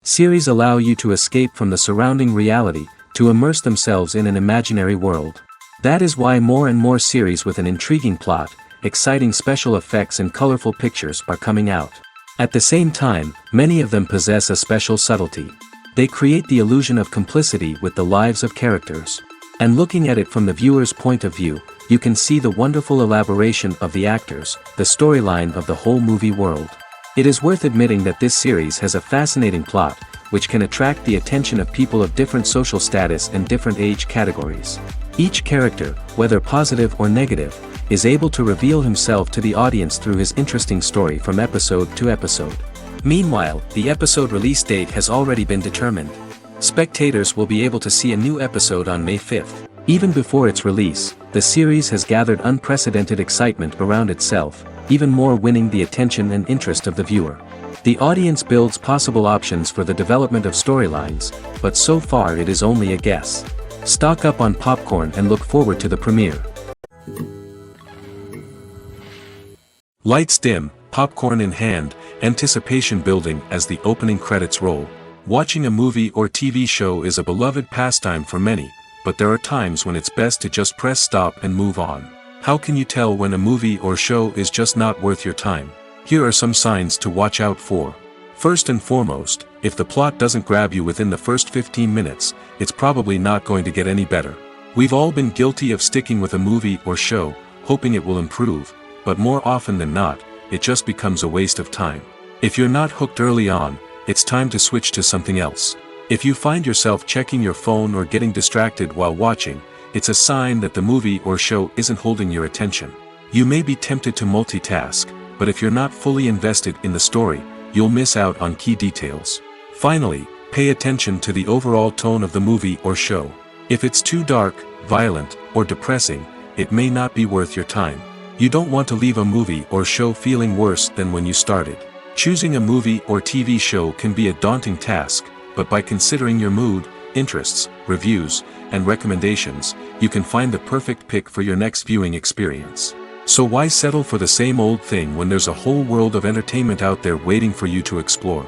Series allow you to escape from the surrounding reality, to immerse themselves in an imaginary world. That is why more and more series with an intriguing plot, exciting special effects and colorful pictures are coming out. At the same time, many of them possess a special subtlety. They create the illusion of complicity with the lives of characters. And looking at it from the viewer's point of view, you can see the wonderful elaboration of the actors, the storyline of the whole movie world. It is worth admitting that this series has a fascinating plot, which can attract the attention of people of different social status and different age categories. Each character, whether positive or negative, is able to reveal himself to the audience through his interesting story from episode to episode. Meanwhile, the episode release date has already been determined. Spectators will be able to see a new episode on May 5th. Even before its release, the series has gathered unprecedented excitement around itself, even more winning the attention and interest of the viewer. The audience builds possible options for the development of storylines, but so far it is only a guess. Stock up on popcorn and look forward to the premiere. Lights dim, popcorn in hand, anticipation building as the opening credits roll. Watching a movie or TV show is a beloved pastime for many, but there are times when it's best to just press stop and move on. How can you tell when a movie or show is just not worth your time? Here are some signs to watch out for. First and foremost, if the plot doesn't grab you within the first 15 minutes, it's probably not going to get any better. We've all been guilty of sticking with a movie or show, hoping it will improve, but more often than not, it just becomes a waste of time. If you're not hooked early on, it's time to switch to something else. If you find yourself checking your phone or getting distracted while watching, it's a sign that the movie or show isn't holding your attention. You may be tempted to multitask, but if you're not fully invested in the story, you'll miss out on key details. Finally, pay attention to the overall tone of the movie or show. If it's too dark, violent, or depressing, it may not be worth your time. You don't want to leave a movie or show feeling worse than when you started. Choosing a movie or TV show can be a daunting task, but by considering your mood, interests, reviews, and recommendations, you can find the perfect pick for your next viewing experience. So why settle for the same old thing when there's a whole world of entertainment out there waiting for you to explore?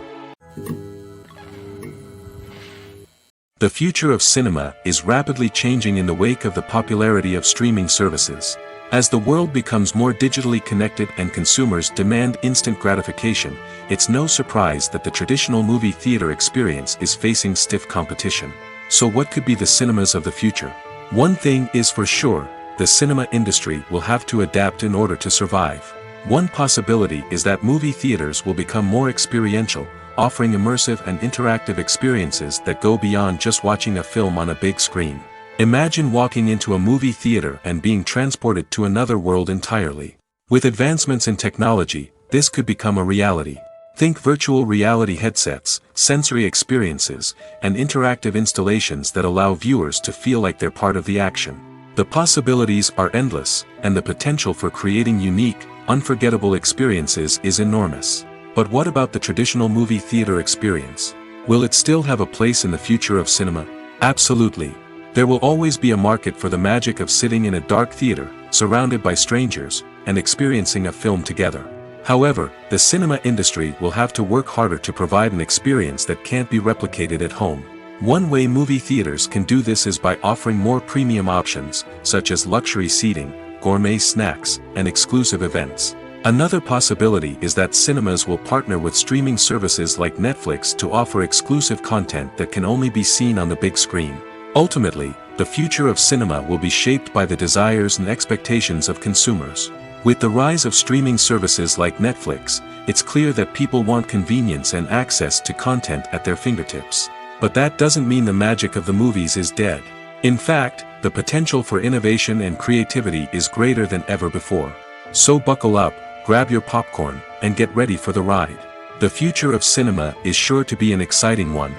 The future of cinema is rapidly changing in the wake of the popularity of streaming services. As the world becomes more digitally connected and consumers demand instant gratification, it's no surprise that the traditional movie theater experience is facing stiff competition. So what could be the cinemas of the future? One thing is for sure, the cinema industry will have to adapt in order to survive. One possibility is that movie theaters will become more experiential, offering immersive and interactive experiences that go beyond just watching a film on a big screen. Imagine walking into a movie theater and being transported to another world entirely. With advancements in technology, this could become a reality. Think virtual reality headsets, sensory experiences, and interactive installations that allow viewers to feel like they're part of the action. The possibilities are endless, and the potential for creating unique, unforgettable experiences is enormous. But what about the traditional movie theater experience? Will it still have a place in the future of cinema? Absolutely. There will always be a market for the magic of sitting in a dark theater, surrounded by strangers, and experiencing a film together. However, the cinema industry will have to work harder to provide an experience that can't be replicated at home. One way movie theaters can do this is by offering more premium options, such as luxury seating, gourmet snacks, and exclusive events. Another possibility is that cinemas will partner with streaming services like Netflix to offer exclusive content that can only be seen on the big screen. Ultimately, the future of cinema will be shaped by the desires and expectations of consumers. With the rise of streaming services like Netflix, it's clear that people want convenience and access to content at their fingertips. But that doesn't mean the magic of the movies is dead. In fact, the potential for innovation and creativity is greater than ever before. So buckle up, grab your popcorn, and get ready for the ride. The future of cinema is sure to be an exciting one.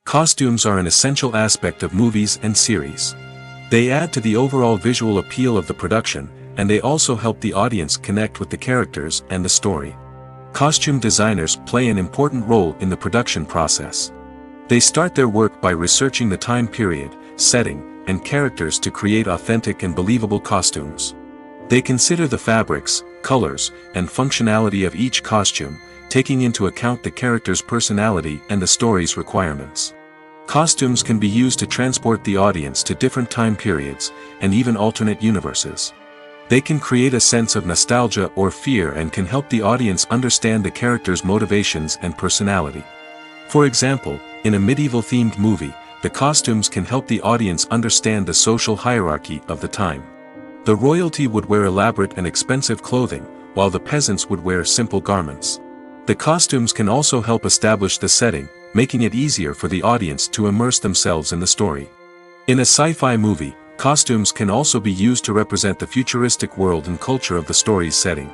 Costumes are an essential aspect of movies and series. They add to the overall visual appeal of the production, and they also help the audience connect with the characters and the story. Costume designers play an important role in the production process. They start their work by researching the time period, setting, and characters to create authentic and believable costumes. They consider the fabrics, colors, and functionality of each costume, taking into account the character's personality and the story's requirements. Costumes can be used to transport the audience to different time periods, and even alternate universes. They can create a sense of nostalgia or fear and can help the audience understand the character's motivations and personality. For example, in a medieval-themed movie, the costumes can help the audience understand the social hierarchy of the time. The royalty would wear elaborate and expensive clothing, while the peasants would wear simple garments. The costumes can also help establish the setting, making it easier for the audience to immerse themselves in the story. In a sci-fi movie, costumes can also be used to represent the futuristic world and culture of the story's setting.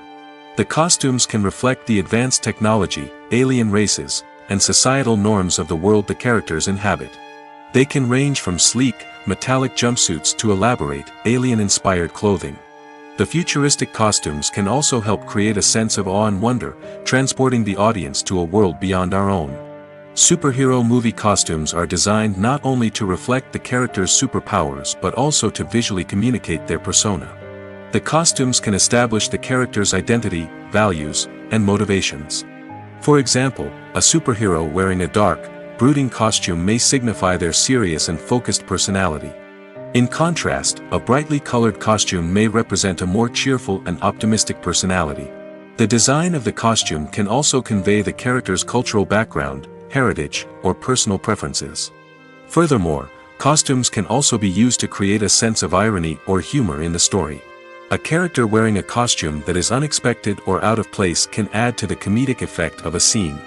The costumes can reflect the advanced technology, alien races, and societal norms of the world the characters inhabit. They can range from sleek, metallic jumpsuits to elaborate, alien-inspired clothing. The futuristic costumes can also help create a sense of awe and wonder, transporting the audience to a world beyond our own. Superhero movie costumes are designed not only to reflect the character's superpowers but also to visually communicate their persona. The costumes can establish the character's identity, values, and motivations. For example, a superhero wearing a dark, brooding costume may signify their serious and focused personality. In contrast, a brightly colored costume may represent a more cheerful and optimistic personality. The design of the costume can also convey the character's cultural background, heritage, or personal preferences. Furthermore, costumes can also be used to create a sense of irony or humor in the story. A character wearing a costume that is unexpected or out of place can add to the comedic effect of a scene.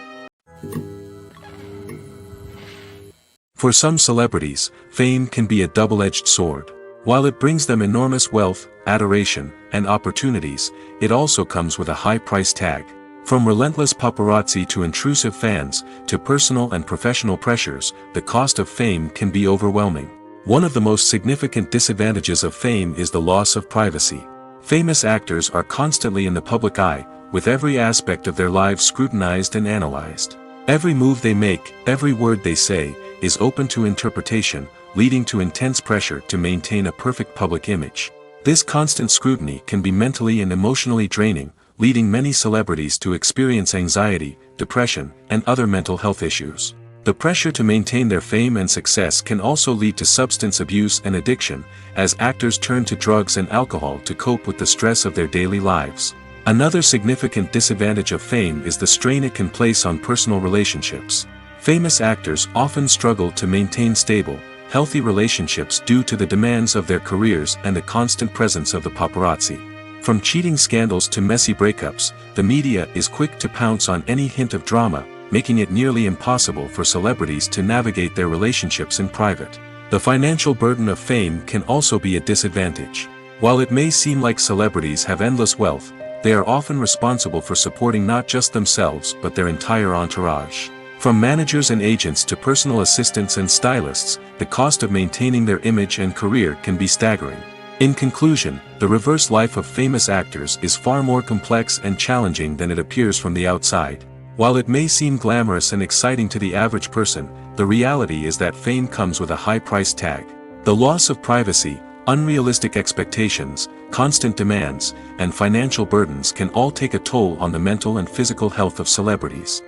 For some celebrities, fame can be a double-edged sword. While it brings them enormous wealth, adoration, and opportunities, it also comes with a high price tag. From relentless paparazzi to intrusive fans, to personal and professional pressures, the cost of fame can be overwhelming. One of the most significant disadvantages of fame is the loss of privacy. Famous actors are constantly in the public eye, with every aspect of their lives scrutinized and analyzed. Every move they make, every word they say, is open to interpretation, leading to intense pressure to maintain a perfect public image. This constant scrutiny can be mentally and emotionally draining, leading many celebrities to experience anxiety, depression, and other mental health issues. The pressure to maintain their fame and success can also lead to substance abuse and addiction, as actors turn to drugs and alcohol to cope with the stress of their daily lives. Another significant disadvantage of fame is the strain it can place on personal relationships. Famous actors often struggle to maintain stable, healthy relationships due to the demands of their careers and the constant presence of the paparazzi. From cheating scandals to messy breakups, the media is quick to pounce on any hint of drama, making it nearly impossible for celebrities to navigate their relationships in private. The financial burden of fame can also be a disadvantage. While it may seem like celebrities have endless wealth, they are often responsible for supporting not just themselves but their entire entourage. From managers and agents to personal assistants and stylists, the cost of maintaining their image and career can be staggering. In conclusion, the reverse life of famous actors is far more complex and challenging than it appears from the outside. While it may seem glamorous and exciting to the average person, the reality is that fame comes with a high price tag. The loss of privacy, unrealistic expectations, constant demands, and financial burdens can all take a toll on the mental and physical health of celebrities.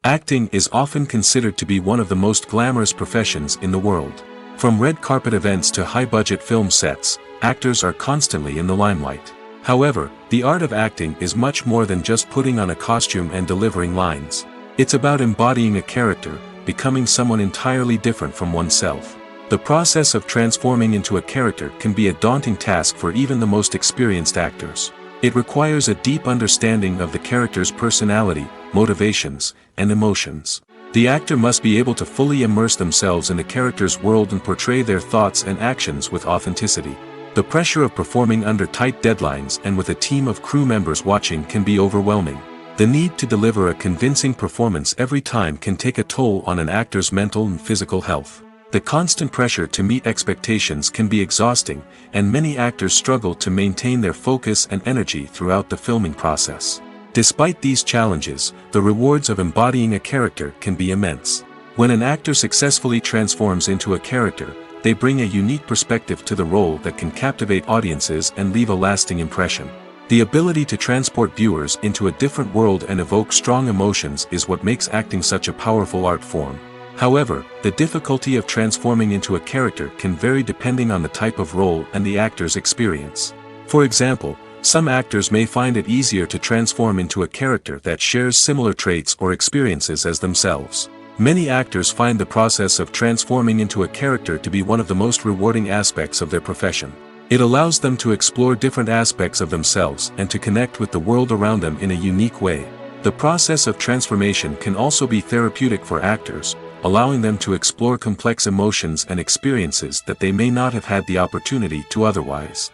Acting is often considered to be one of the most glamorous professions in the world. From red carpet events to high-budget film sets, actors are constantly in the limelight. However, the art of acting is much more than just putting on a costume and delivering lines. It's about embodying a character, becoming someone entirely different from oneself. The process of transforming into a character can be a daunting task for even the most experienced actors. It requires a deep understanding of the character's personality, motivations, and emotions. The actor must be able to fully immerse themselves in the character's world and portray their thoughts and actions with authenticity. The pressure of performing under tight deadlines and with a team of crew members watching can be overwhelming. The need to deliver a convincing performance every time can take a toll on an actor's mental and physical health. The constant pressure to meet expectations can be exhausting, and many actors struggle to maintain their focus and energy throughout the filming process. Despite these challenges, the rewards of embodying a character can be immense. When an actor successfully transforms into a character, they bring a unique perspective to the role that can captivate audiences and leave a lasting impression. The ability to transport viewers into a different world and evoke strong emotions is what makes acting such a powerful art form. However, the difficulty of transforming into a character can vary depending on the type of role and the actor's experience. For example, some actors may find it easier to transform into a character that shares similar traits or experiences as themselves. Many actors find the process of transforming into a character to be one of the most rewarding aspects of their profession. It allows them to explore different aspects of themselves and to connect with the world around them in a unique way. The process of transformation can also be therapeutic for actors, allowing them to explore complex emotions and experiences that they may not have had the opportunity to otherwise.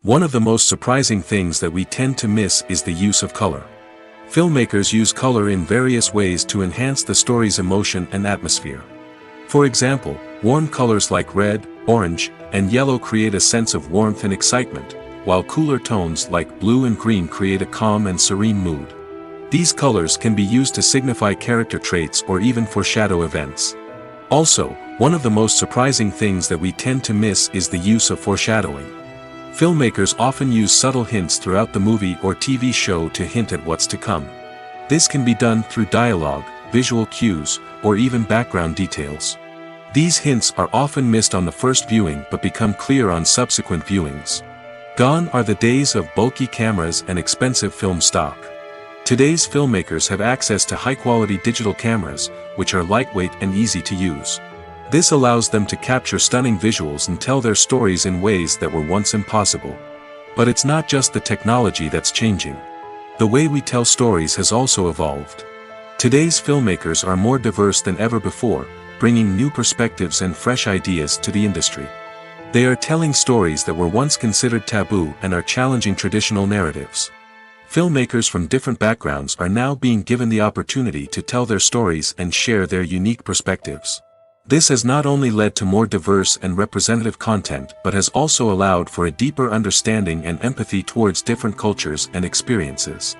One of the most surprising things that we tend to miss is the use of color. Filmmakers use color in various ways to enhance the story's emotion and atmosphere. For example, warm colors like red, orange, and yellow create a sense of warmth and excitement, while cooler tones like blue and green create a calm and serene mood. These colors can be used to signify character traits or even foreshadow events. Also, one of the most surprising things that we tend to miss is the use of foreshadowing. Filmmakers often use subtle hints throughout the movie or TV show to hint at what's to come. This can be done through dialogue, visual cues, or even background details. These hints are often missed on the first viewing but become clear on subsequent viewings. Gone are the days of bulky cameras and expensive film stock. Today's filmmakers have access to high-quality digital cameras, which are lightweight and easy to use. This allows them to capture stunning visuals and tell their stories in ways that were once impossible. But it's not just the technology that's changing. The way we tell stories has also evolved. Today's filmmakers are more diverse than ever before, bringing new perspectives and fresh ideas to the industry. They are telling stories that were once considered taboo and are challenging traditional narratives. Filmmakers from different backgrounds are now being given the opportunity to tell their stories and share their unique perspectives. This has not only led to more diverse and representative content but has also allowed for a deeper understanding and empathy towards different cultures and experiences.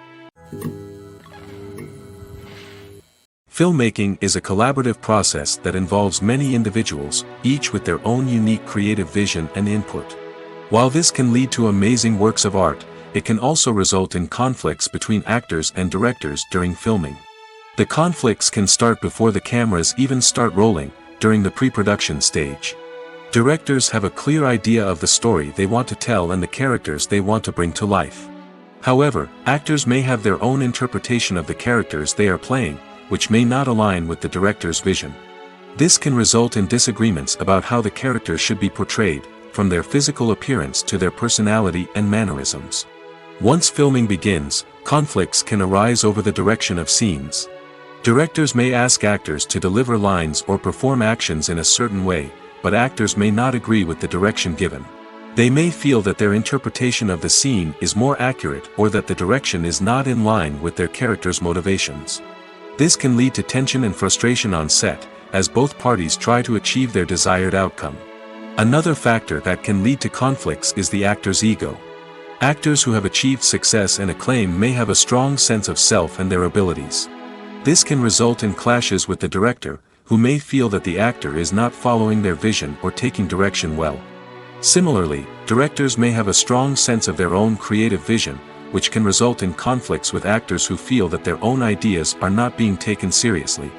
Filmmaking is a collaborative process that involves many individuals, each with their own unique creative vision and input. While this can lead to amazing works of art, it can also result in conflicts between actors and directors during filming. The conflicts can start before the cameras even start rolling, during the pre-production stage. Directors have a clear idea of the story they want to tell and the characters they want to bring to life. However, actors may have their own interpretation of the characters they are playing, which may not align with the director's vision. This can result in disagreements about how the characters should be portrayed, from their physical appearance to their personality and mannerisms. Once filming begins, conflicts can arise over the direction of scenes. Directors may ask actors to deliver lines or perform actions in a certain way, but actors may not agree with the direction given. They may feel that their interpretation of the scene is more accurate or that the direction is not in line with their character's motivations. This can lead to tension and frustration on set, as both parties try to achieve their desired outcome. Another factor that can lead to conflicts is the actor's ego. Actors who have achieved success and acclaim may have a strong sense of self and their abilities. This can result in clashes with the director, who may feel that the actor is not following their vision or taking direction well. Similarly, directors may have a strong sense of their own creative vision, which can result in conflicts with actors who feel that their own ideas are not being taken seriously.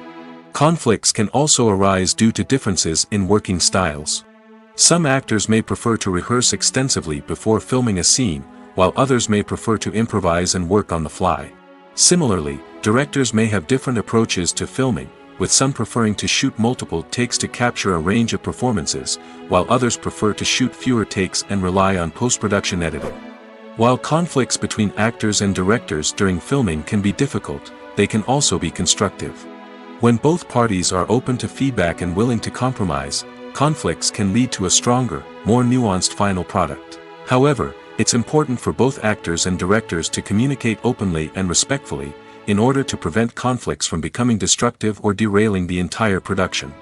Conflicts can also arise due to differences in working styles. Some actors may prefer to rehearse extensively before filming a scene, while others may prefer to improvise and work on the fly. Similarly, directors may have different approaches to filming, with some preferring to shoot multiple takes to capture a range of performances, while others prefer to shoot fewer takes and rely on post-production editing. While conflicts between actors and directors during filming can be difficult, they can also be constructive. When both parties are open to feedback and willing to compromise, conflicts can lead to a stronger, more nuanced final product. However, it's important for both actors and directors to communicate openly and respectfully, in order to prevent conflicts from becoming destructive or derailing the entire production.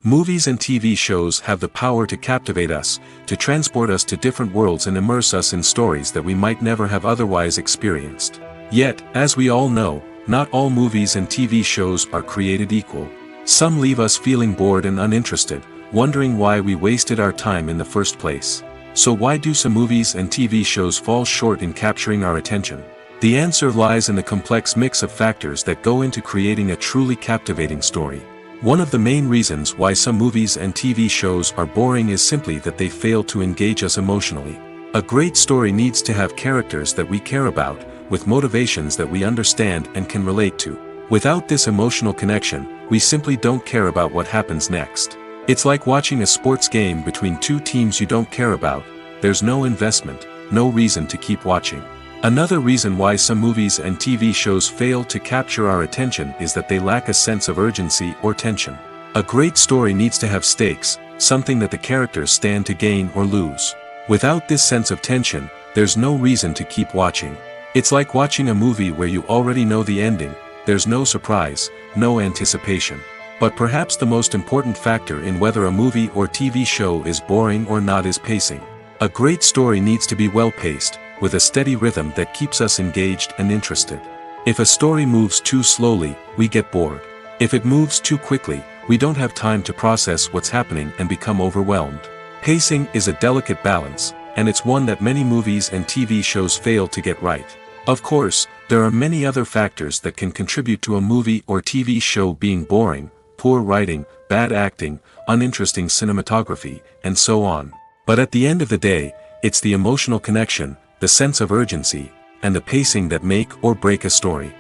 Movies and TV shows have the power to captivate us, to transport us to different worlds and immerse us in stories that we might never have otherwise experienced. Yet, as we all know, not all movies and TV shows are created equal. Some leave us feeling bored and uninterested, wondering why we wasted our time in the first place. So why do some movies and TV shows fall short in capturing our attention? The answer lies in the complex mix of factors that go into creating a truly captivating story. One of the main reasons why some movies and TV shows are boring is simply that they fail to engage us emotionally. A great story needs to have characters that we care about, with motivations that we understand and can relate to. Without this emotional connection, we simply don't care about what happens next. It's like watching a sports game between two teams you don't care about. There's no investment, no reason to keep watching. Another reason why some movies and TV shows fail to capture our attention is that they lack a sense of urgency or tension. A great story needs to have stakes, something that the characters stand to gain or lose. Without this sense of tension, there's no reason to keep watching. It's like watching a movie where you already know the ending. There's no surprise, no anticipation. But perhaps the most important factor in whether a movie or TV show is boring or not is pacing. A great story needs to be well-paced, with a steady rhythm that keeps us engaged and interested. If a story moves too slowly, we get bored. If it moves too quickly, we don't have time to process what's happening and become overwhelmed. Pacing is a delicate balance, and it's one that many movies and TV shows fail to get right. Of course, there are many other factors that can contribute to a movie or TV show being boring: poor writing, bad acting, uninteresting cinematography, and so on. But at the end of the day, it's the emotional connection, the sense of urgency, and the pacing that make or break a story.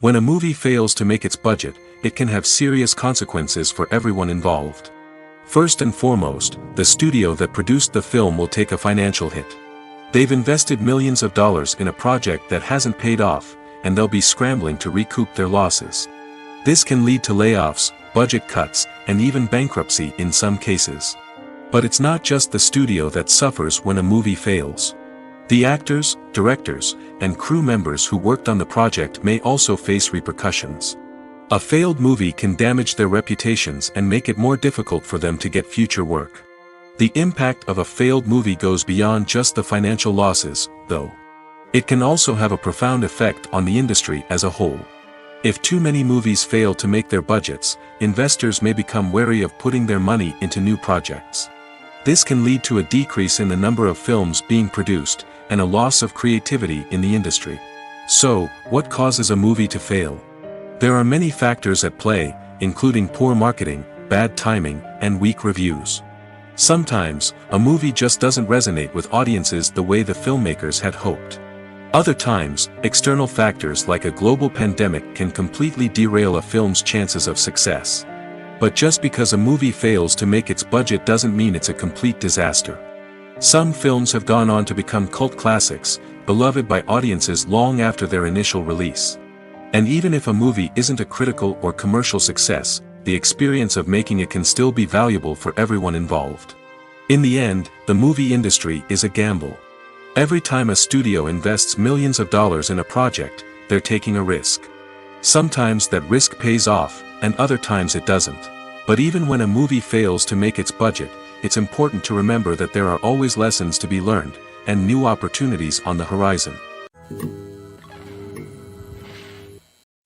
When a movie fails to make its budget, it can have serious consequences for everyone involved. First and foremost, the studio that produced the film will take a financial hit. They've invested millions of dollars in a project that hasn't paid off, and they'll be scrambling to recoup their losses. This can lead to layoffs, budget cuts, and even bankruptcy in some cases. But it's not just the studio that suffers when a movie fails. The actors, directors, and crew members who worked on the project may also face repercussions. A failed movie can damage their reputations and make it more difficult for them to get future work. The impact of a failed movie goes beyond just the financial losses, though. It can also have a profound effect on the industry as a whole. If too many movies fail to make their budgets, investors may become wary of putting their money into new projects. This can lead to a decrease in the number of films being produced, and a loss of creativity in the industry. So, what causes a movie to fail? There are many factors at play, including poor marketing, bad timing, and weak reviews. Sometimes, a movie just doesn't resonate with audiences the way the filmmakers had hoped. Other times, external factors like a global pandemic can completely derail a film's chances of success. But just because a movie fails to make its budget doesn't mean it's a complete disaster. Some films have gone on to become cult classics, beloved by audiences long after their initial release. And even if a movie isn't a critical or commercial success, the experience of making it can still be valuable for everyone involved. In the end, the movie industry is a gamble. Every time a studio invests millions of dollars in a project, they're taking a risk. Sometimes that risk pays off, and other times it doesn't. But even when a movie fails to make its budget, it's important to remember that there are always lessons to be learned, and new opportunities on the horizon.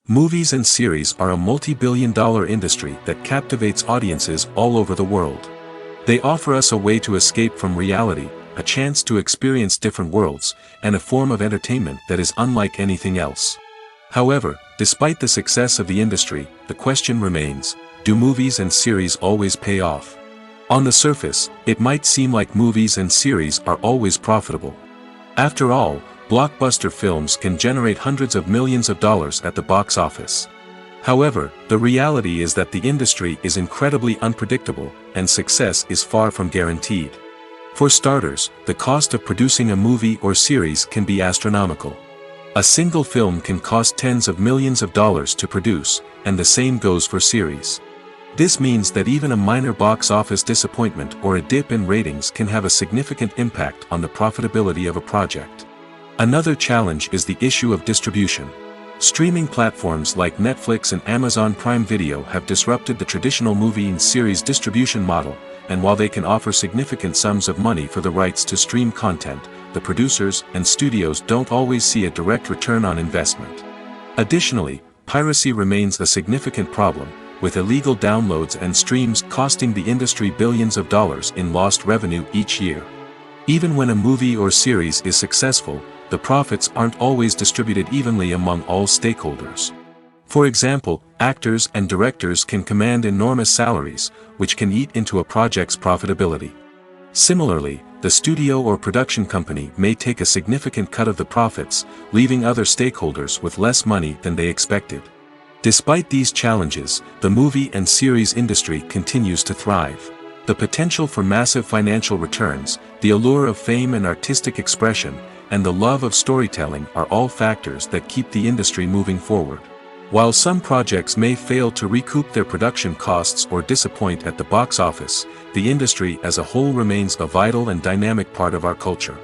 Movies and series are a multi-billion-dollar industry that captivates audiences all over the world. They offer us a way to escape from reality, a chance to experience different worlds, and a form of entertainment that is unlike anything else. However, despite the success of the industry, the question remains: do movies and series always pay off? On the surface, it might seem like movies and series are always profitable. After all, blockbuster films can generate hundreds of millions of dollars at the box office. However, the reality is that the industry is incredibly unpredictable, and success is far from guaranteed. For starters, the cost of producing a movie or series can be astronomical. A single film can cost tens of millions of dollars to produce, and the same goes for series. This means that even a minor box office disappointment or a dip in ratings can have a significant impact on the profitability of a project. Another challenge is the issue of distribution. Streaming platforms like Netflix and Amazon Prime Video have disrupted the traditional movie and series distribution model, and while they can offer significant sums of money for the rights to stream content, the producers and studios don't always see a direct return on investment. Additionally, piracy remains a significant problem, with illegal downloads and streams costing the industry billions of dollars in lost revenue each year. Even when a movie or series is successful, the profits aren't always distributed evenly among all stakeholders. For example, actors and directors can command enormous salaries, which can eat into a project's profitability. Similarly, the studio or production company may take a significant cut of the profits, leaving other stakeholders with less money than they expected. Despite these challenges, the movie and series industry continues to thrive. The potential for massive financial returns, the allure of fame and artistic expression, and the love of storytelling are all factors that keep the industry moving forward. While some projects may fail to recoup their production costs or disappoint at the box office, the industry as a whole remains a vital and dynamic part of our culture.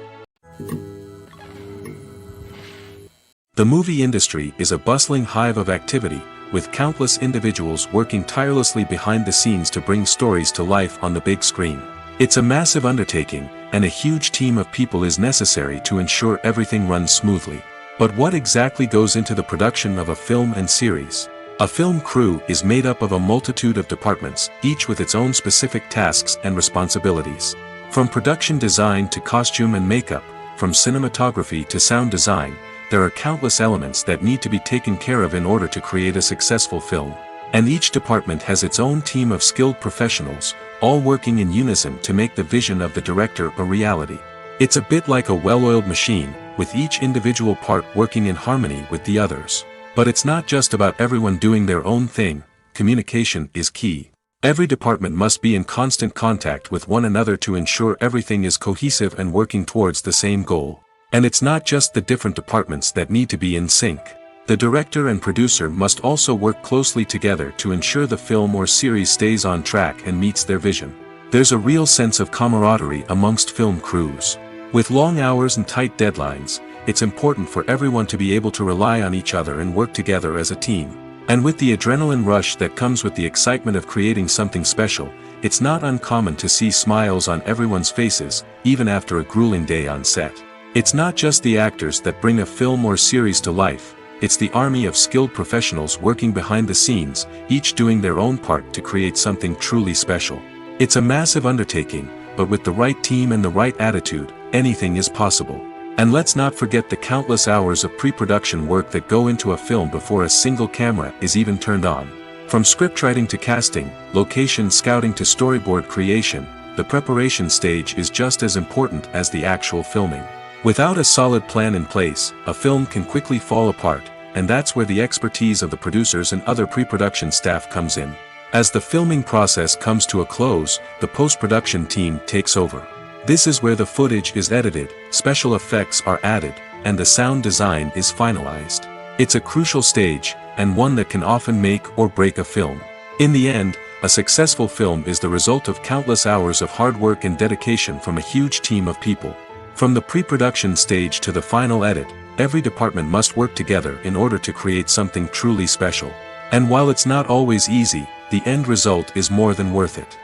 The movie industry is a bustling hive of activity, with countless individuals working tirelessly behind the scenes to bring stories to life on the big screen. It's a massive undertaking, and a huge team of people is necessary to ensure everything runs smoothly. But what exactly goes into the production of a film and series? A film crew is made up of a multitude of departments, each with its own specific tasks and responsibilities. From production design to costume and makeup, from cinematography to sound design, there are countless elements that need to be taken care of in order to create a successful film. And each department has its own team of skilled professionals, all working in unison to make the vision of the director a reality. It's a bit like a well-oiled machine, with each individual part working in harmony with the others. But it's not just about everyone doing their own thing. Communication is key. Every department must be in constant contact with one another to ensure everything is cohesive and working towards the same goal. And it's not just the different departments that need to be in sync. The director and producer must also work closely together to ensure the film or series stays on track and meets their vision. There's a real sense of camaraderie amongst film crews. With long hours and tight deadlines, it's important for everyone to be able to rely on each other and work together as a team. And with the adrenaline rush that comes with the excitement of creating something special, it's not uncommon to see smiles on everyone's faces, even after a grueling day on set. It's not just the actors that bring a film or series to life, it's the army of skilled professionals working behind the scenes, each doing their own part to create something truly special. It's a massive undertaking, but with the right team and the right attitude, anything is possible. And let's not forget the countless hours of pre-production work that go into a film before a single camera is even turned on. From scriptwriting to casting, location scouting to storyboard creation, the preparation stage is just as important as the actual filming. Without a solid plan in place, a film can quickly fall apart, and that's where the expertise of the producers and other pre-production staff comes in. As the filming process comes to a close, the post-production team takes over. This is where the footage is edited, special effects are added, and the sound design is finalized. It's a crucial stage, and one that can often make or break a film. In the end, a successful film is the result of countless hours of hard work and dedication from a huge team of people. From the pre-production stage to the final edit, every department must work together in order to create something truly special. And while it's not always easy, the end result is more than worth it.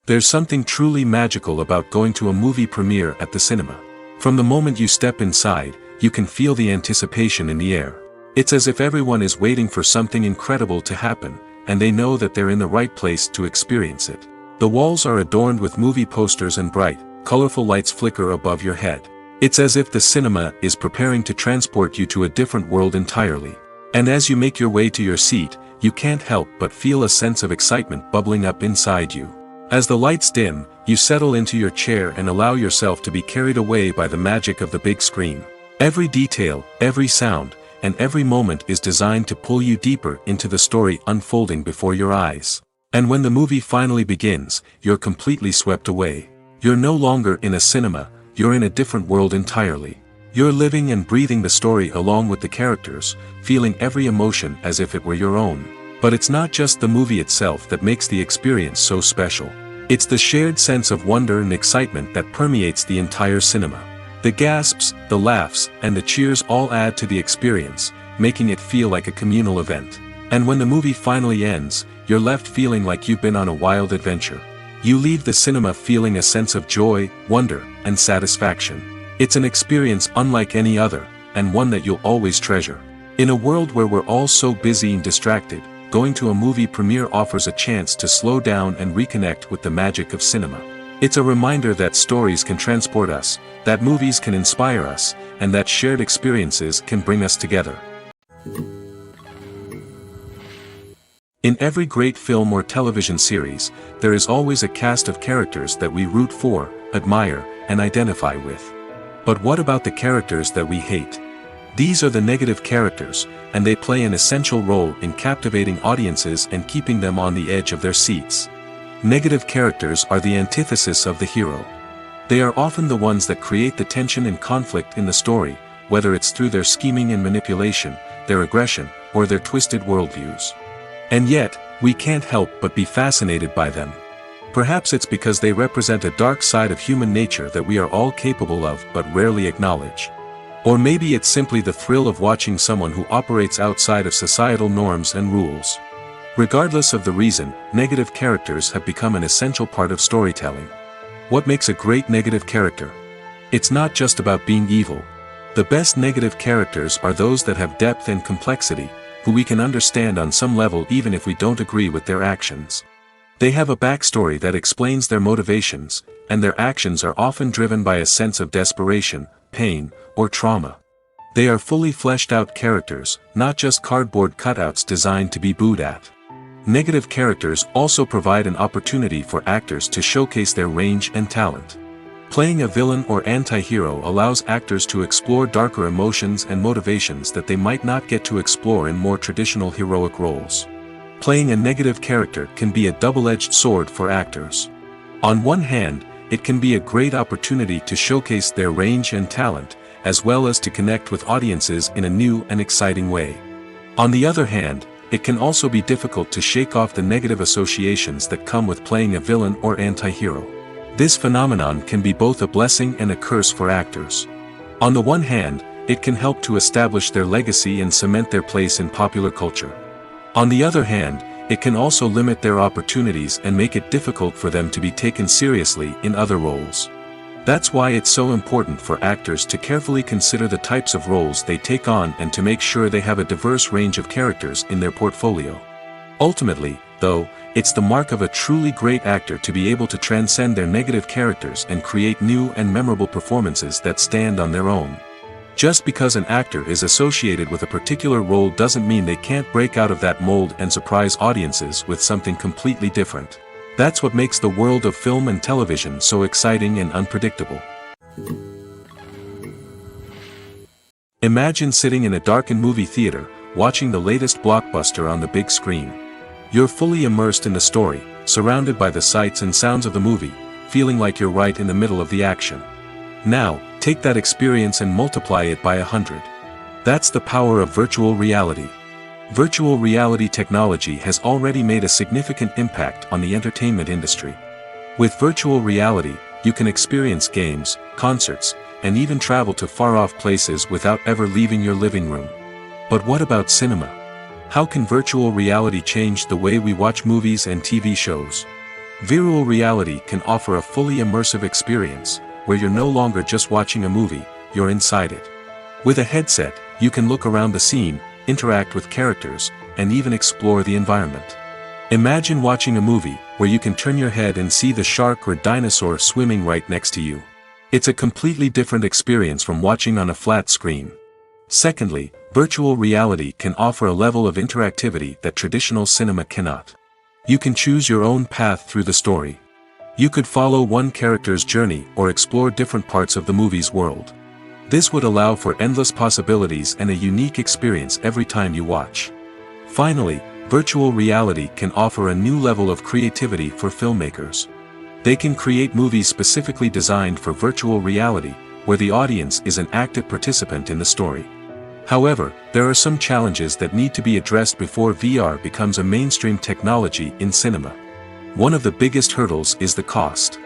There's something truly magical about going to a movie premiere at the cinema. From the moment you step inside, you can feel the anticipation in the air. It's as if everyone is waiting for something incredible to happen, and they know that they're in the right place to experience it. The walls are adorned with movie posters and bright, colorful lights flicker above your head. It's as if the cinema is preparing to transport you to a different world entirely. And as you make your way to your seat, you can't help but feel a sense of excitement bubbling up inside you. As the lights dim, you settle into your chair and allow yourself to be carried away by the magic of the big screen. Every detail, every sound, and every moment is designed to pull you deeper into the story unfolding before your eyes. And when the movie finally begins, you're completely swept away. You're no longer in a cinema, you're in a different world entirely. You're living and breathing the story along with the characters, feeling every emotion as if it were your own. But it's not just the movie itself that makes the experience so special. It's the shared sense of wonder and excitement that permeates the entire cinema. The gasps, the laughs, and the cheers all add to the experience, making it feel like a communal event. And when the movie finally ends, you're left feeling like you've been on a wild adventure. You leave the cinema feeling a sense of joy, wonder, and satisfaction. It's an experience unlike any other, and one that you'll always treasure. In a world where we're all so busy and distracted, going to a movie premiere offers a chance to slow down and reconnect with the magic of cinema. It's a reminder that stories can transport us, that movies can inspire us, and that shared experiences can bring us together. In every great film or television series, there is always a cast of characters that we root for, admire, and identify with. But what about the characters that we hate? These are the negative characters, and they play an essential role in captivating audiences and keeping them on the edge of their seats. Negative characters are the antithesis of the hero. They are often the ones that create the tension and conflict in the story, whether it's through their scheming and manipulation, their aggression, or their twisted worldviews. And yet, we can't help but be fascinated by them. Perhaps it's because they represent a dark side of human nature that we are all capable of but rarely acknowledge. Or maybe it's simply the thrill of watching someone who operates outside of societal norms and rules. Regardless of the reason, negative characters have become an essential part of storytelling. What makes a great negative character? It's not just about being evil. The best negative characters are those that have depth and complexity, who we can understand on some level even if we don't agree with their actions. They have a backstory that explains their motivations, and their actions are often driven by a sense of desperation, pain, or trauma. They are fully fleshed out characters, not just cardboard cutouts designed to be booed at. Negative characters also provide an opportunity for actors to showcase their range and talent. Playing a villain or anti-hero allows actors to explore darker emotions and motivations that they might not get to explore in more traditional heroic roles. Playing a negative character can be a double-edged sword for actors. On one hand, it can be a great opportunity to showcase their range and talent, as well as to connect with audiences in a new and exciting way. On the other hand, it can also be difficult to shake off the negative associations that come with playing a villain or anti-hero. This phenomenon can be both a blessing and a curse for actors. On the one hand, it can help to establish their legacy and cement their place in popular culture. On the other hand, it can also limit their opportunities and make it difficult for them to be taken seriously in other roles. That's why it's so important for actors to carefully consider the types of roles they take on and to make sure they have a diverse range of characters in their portfolio. Ultimately, though, it's the mark of a truly great actor to be able to transcend their negative characters and create new and memorable performances that stand on their own. Just because an actor is associated with a particular role doesn't mean they can't break out of that mold and surprise audiences with something completely different. That's what makes the world of film and television so exciting and unpredictable. Imagine sitting in a darkened movie theater, watching the latest blockbuster on the big screen. You're fully immersed in the story, surrounded by the sights and sounds of the movie, feeling like you're right in the middle of the action. Now, take that experience and multiply it by 100. That's the power of virtual reality. Virtual reality technology has already made a significant impact on the entertainment industry. With virtual reality, you can experience games, concerts, and even travel to far-off places without ever leaving your living room. But what about cinema? How can virtual reality change the way we watch movies and TV shows? Virtual reality can offer a fully immersive experience, where you're no longer just watching a movie, you're inside it. With a headset, you can look around the scene, interact with characters, and even explore the environment. Imagine watching a movie where you can turn your head and see the shark or dinosaur swimming right next to you. It's a completely different experience from watching on a flat screen. Secondly, virtual reality can offer a level of interactivity that traditional cinema cannot. You can choose your own path through the story. You could follow one character's journey or explore different parts of the movie's world. This would allow for endless possibilities and a unique experience every time you watch. Finally, virtual reality can offer a new level of creativity for filmmakers. They can create movies specifically designed for virtual reality, where the audience is an active participant in the story. However, there are some challenges that need to be addressed before VR becomes a mainstream technology in cinema. One of the biggest hurdles is the cost.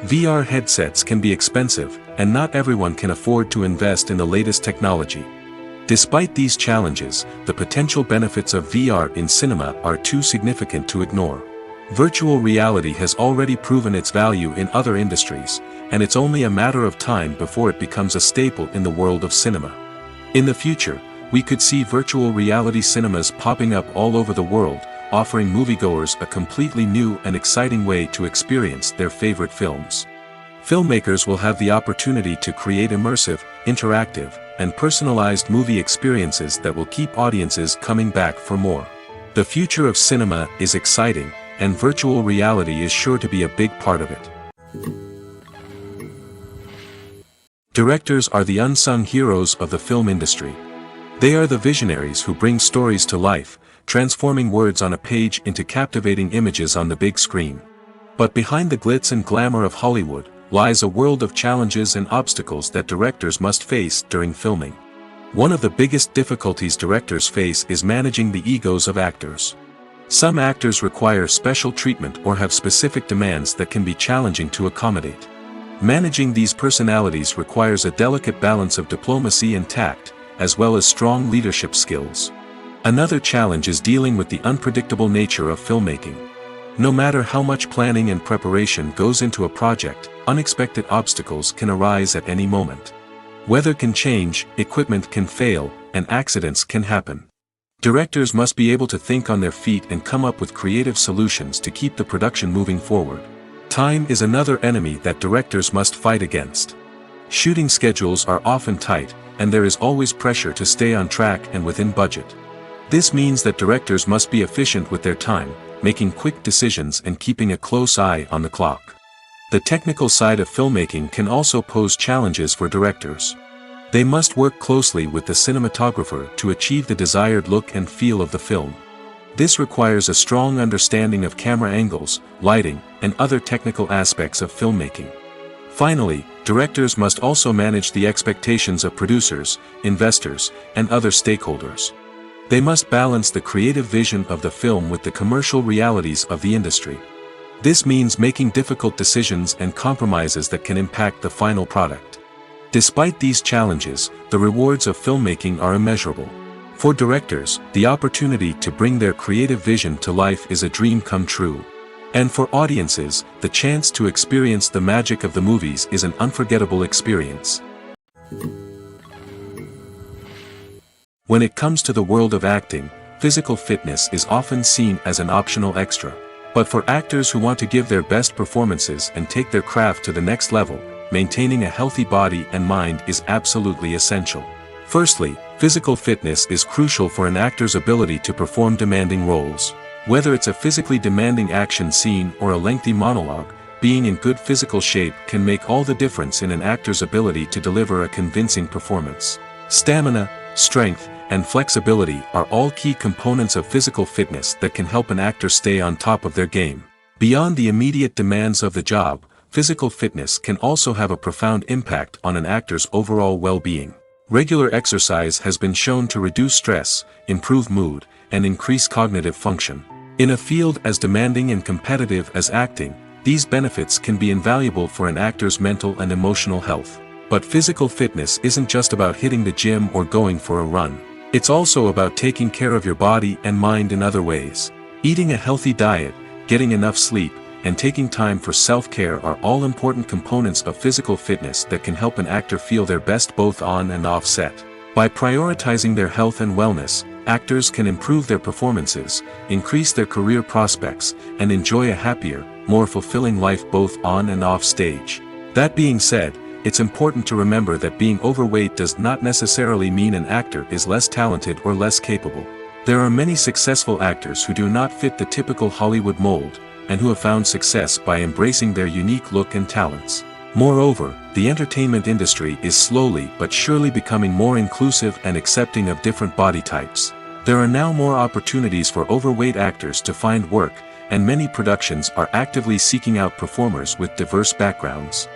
VR headsets can be expensive, and not everyone can afford to invest in the latest technology. Despite these challenges, the potential benefits of VR in cinema are too significant to ignore. Virtual reality has already proven its value in other industries, and it's only a matter of time before it becomes a staple in the world of cinema. In the future, We could see virtual reality cinemas popping up all over the world, offering moviegoers a completely new and exciting way to experience their favorite films. Filmmakers will have the opportunity to create immersive, interactive, and personalized movie experiences that will keep audiences coming back for more. The future of cinema is exciting, and virtual reality is sure to be a big part of it. Directors are the unsung heroes of the film industry. They are the visionaries who bring stories to life, transforming words on a page into captivating images on the big screen. But behind the glitz and glamour of Hollywood lies a world of challenges and obstacles that directors must face during filming. One of the biggest difficulties directors face is managing the egos of actors. Some actors require special treatment or have specific demands that can be challenging to accommodate. Managing these personalities requires a delicate balance of diplomacy and tact, as well as strong leadership skills. Another challenge is dealing with the unpredictable nature of filmmaking. No matter how much planning and preparation goes into a project, unexpected obstacles can arise at any moment. Weather can change, equipment can fail, and accidents can happen. Directors must be able to think on their feet and come up with creative solutions to keep the production moving forward. Time is another enemy that directors must fight against. Shooting schedules are often tight, and there is always pressure to stay on track and within budget. This means that directors must be efficient with their time, making quick decisions and keeping a close eye on the clock. The technical side of filmmaking can also pose challenges for directors. They must work closely with the cinematographer to achieve the desired look and feel of the film. This requires a strong understanding of camera angles, lighting, and other technical aspects of filmmaking. Finally, directors must also manage the expectations of producers, investors, and other stakeholders. They must balance the creative vision of the film with the commercial realities of the industry. This means making difficult decisions and compromises that can impact the final product. Despite these challenges, the rewards of filmmaking are immeasurable. For directors, the opportunity to bring their creative vision to life is a dream come true. And for audiences, the chance to experience the magic of the movies is an unforgettable experience. When it comes to the world of acting, physical fitness is often seen as an optional extra. But for actors who want to give their best performances and take their craft to the next level, maintaining a healthy body and mind is absolutely essential. Firstly, physical fitness is crucial for an actor's ability to perform demanding roles. Whether it's a physically demanding action scene or a lengthy monologue, being in good physical shape can make all the difference in an actor's ability to deliver a convincing performance. Stamina, strength, and flexibility are all key components of physical fitness that can help an actor stay on top of their game. Beyond the immediate demands of the job, physical fitness can also have a profound impact on an actor's overall well-being. Regular exercise has been shown to reduce stress, improve mood, and increase cognitive function. In a field as demanding and competitive as acting, these benefits can be invaluable for an actor's mental and emotional health. But physical fitness isn't just about hitting the gym or going for a run. It's also about taking care of your body and mind in other ways. Eating a healthy diet, getting enough sleep, and taking time for self-care are all important components of physical fitness that can help an actor feel their best both on and off set. By prioritizing their health and wellness, actors can improve their performances, increase their career prospects, and enjoy a happier, more fulfilling life both on and off stage. That being said, it's important to remember that being overweight does not necessarily mean an actor is less talented or less capable. There are many successful actors who do not fit the typical Hollywood mold, and who have found success by embracing their unique look and talents. Moreover, the entertainment industry is slowly but surely becoming more inclusive and accepting of different body types. There are now more opportunities for overweight actors to find work, and many productions are actively seeking out performers with diverse backgrounds.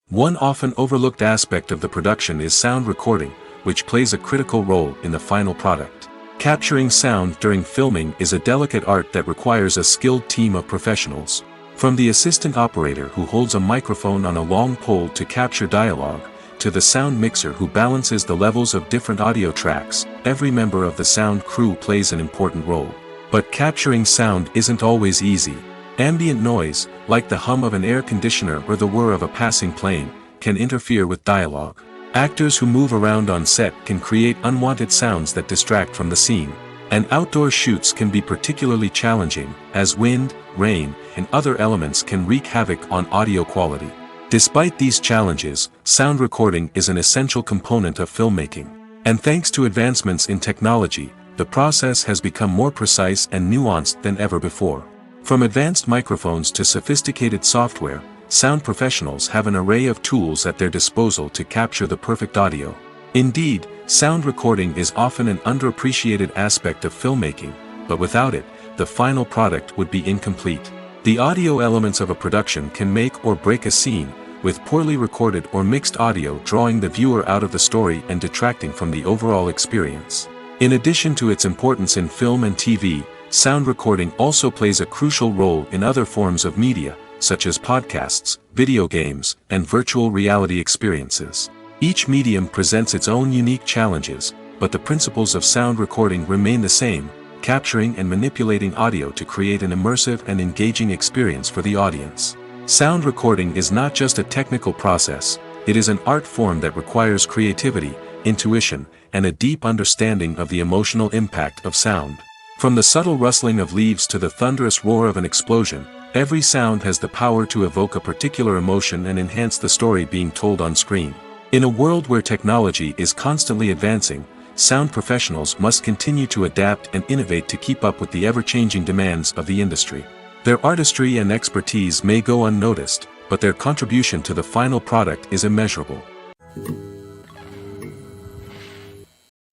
One often overlooked aspect of the production is sound recording, which plays a critical role in the final product. Capturing sound during filming is a delicate art that requires a skilled team of professionals. From the assistant operator who holds a microphone on a long pole to capture dialogue, to the sound mixer who balances the levels of different audio tracks, every member of the sound crew plays an important role. But capturing sound isn't always easy. Ambient noise, like the hum of an air conditioner or the whir of a passing plane, can interfere with dialogue. Actors who move around on set can create unwanted sounds that distract from the scene. And outdoor shoots can be particularly challenging, as wind, rain, and other elements can wreak havoc on audio quality. Despite these challenges, sound recording is an essential component of filmmaking. And thanks to advancements in technology, the process has become more precise and nuanced than ever before. From advanced microphones to sophisticated software, sound professionals have an array of tools at their disposal to capture the perfect audio. Indeed, sound recording is often an underappreciated aspect of filmmaking, but without it, the final product would be incomplete. The audio elements of a production can make or break a scene, with poorly recorded or mixed audio drawing the viewer out of the story and detracting from the overall experience. In addition to its importance in film and TV, sound recording also plays a crucial role in other forms of media, such as podcasts, video games, and virtual reality experiences. Each medium presents its own unique challenges, but the principles of sound recording remain the same, capturing and manipulating audio to create an immersive and engaging experience for the audience. Sound recording is not just a technical process, it is an art form that requires creativity, intuition, and a deep understanding of the emotional impact of sound. From the subtle rustling of leaves to the thunderous roar of an explosion, every sound has the power to evoke a particular emotion and enhance the story being told on screen. In a world where technology is constantly advancing, sound professionals must continue to adapt and innovate to keep up with the ever-changing demands of the industry. Their artistry and expertise may go unnoticed, but their contribution to the final product is immeasurable.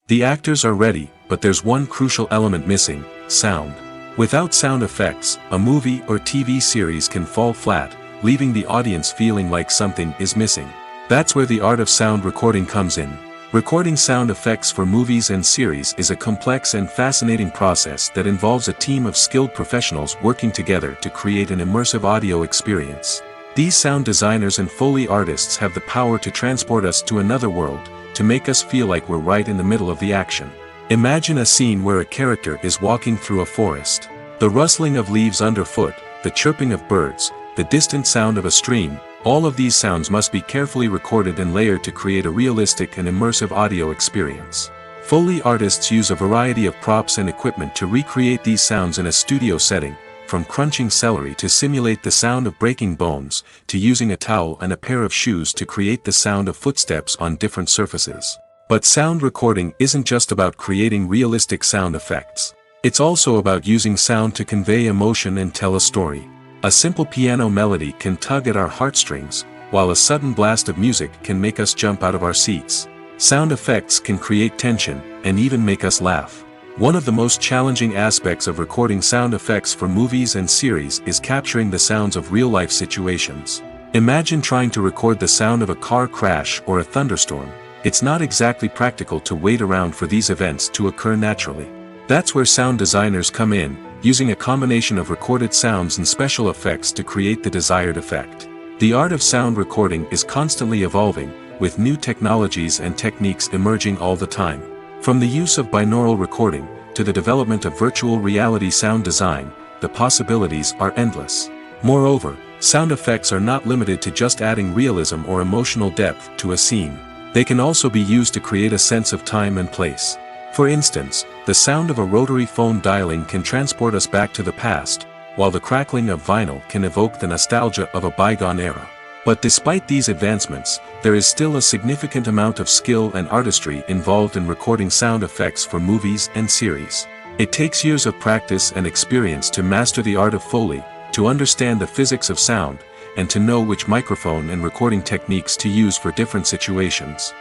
The actors are ready, but there's one crucial element missing: sound. Without sound effects, a movie or TV series can fall flat, leaving the audience feeling like something is missing. That's where the art of sound recording comes in. Recording sound effects for movies and series is a complex and fascinating process that involves a team of skilled professionals working together to create an immersive audio experience. These sound designers and Foley artists have the power to transport us to another world, to make us feel like we're right in the middle of the action. Imagine a scene where a character is walking through a forest. The rustling of leaves underfoot, the chirping of birds, the distant sound of a stream, all of these sounds must be carefully recorded and layered to create a realistic and immersive audio experience. Foley artists use a variety of props and equipment to recreate these sounds in a studio setting, from crunching celery to simulate the sound of breaking bones, to using a towel and a pair of shoes to create the sound of footsteps on different surfaces. But sound recording isn't just about creating realistic sound effects. It's also about using sound to convey emotion and tell a story. A simple piano melody can tug at our heartstrings, while a sudden blast of music can make us jump out of our seats. Sound effects can create tension, and even make us laugh. One of the most challenging aspects of recording sound effects for movies and series is capturing the sounds of real-life situations. Imagine trying to record the sound of a car crash or a thunderstorm. It's not exactly practical to wait around for these events to occur naturally. That's where sound designers come in, using a combination of recorded sounds and special effects to create the desired effect. The art of sound recording is constantly evolving, with new technologies and techniques emerging all the time. From the use of binaural recording, to the development of virtual reality sound design, the possibilities are endless. Moreover, sound effects are not limited to just adding realism or emotional depth to a scene. They can also be used to create a sense of time and place. For instance, the sound of a rotary phone dialing can transport us back to the past, while the crackling of vinyl can evoke the nostalgia of a bygone era. But despite these advancements, there is still a significant amount of skill and artistry involved in recording sound effects for movies and series. It takes years of practice and experience to master the art of Foley, to understand the physics of sound, and to know which microphone and recording techniques to use for different situations.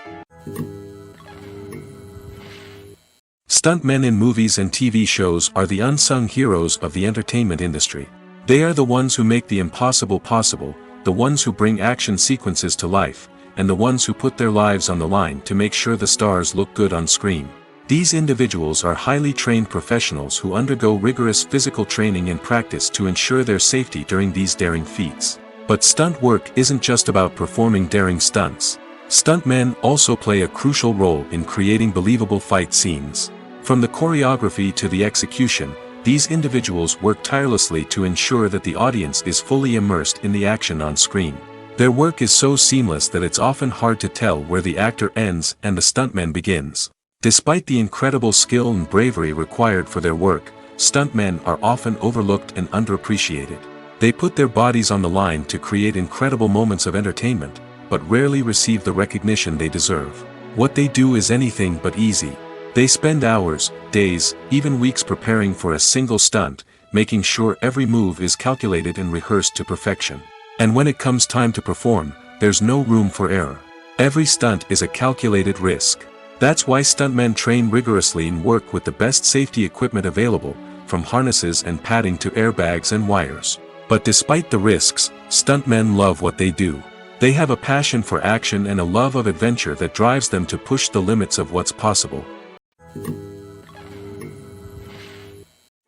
Stuntmen in movies and TV shows are the unsung heroes of the entertainment industry. They are the ones who make the impossible possible, the ones who bring action sequences to life, and the ones who put their lives on the line to make sure the stars look good on screen. These individuals are highly trained professionals who undergo rigorous physical training and practice to ensure their safety during these daring feats. But stunt work isn't just about performing daring stunts. Stuntmen also play a crucial role in creating believable fight scenes. From the choreography to the execution, these individuals work tirelessly to ensure that the audience is fully immersed in the action on screen. Their work is so seamless that it's often hard to tell where the actor ends and the stuntman begins. Despite the incredible skill and bravery required for their work, stuntmen are often overlooked and underappreciated. They put their bodies on the line to create incredible moments of entertainment, but rarely receive the recognition they deserve. What they do is anything but easy. They spend hours, days, even weeks preparing for a single stunt, making sure every move is calculated and rehearsed to perfection. And when it comes time to perform, there's no room for error. Every stunt is a calculated risk. That's why stuntmen train rigorously and work with the best safety equipment available, from harnesses and padding to airbags and wires. But despite the risks, stuntmen love what they do. They have a passion for action and a love of adventure that drives them to push the limits of what's possible.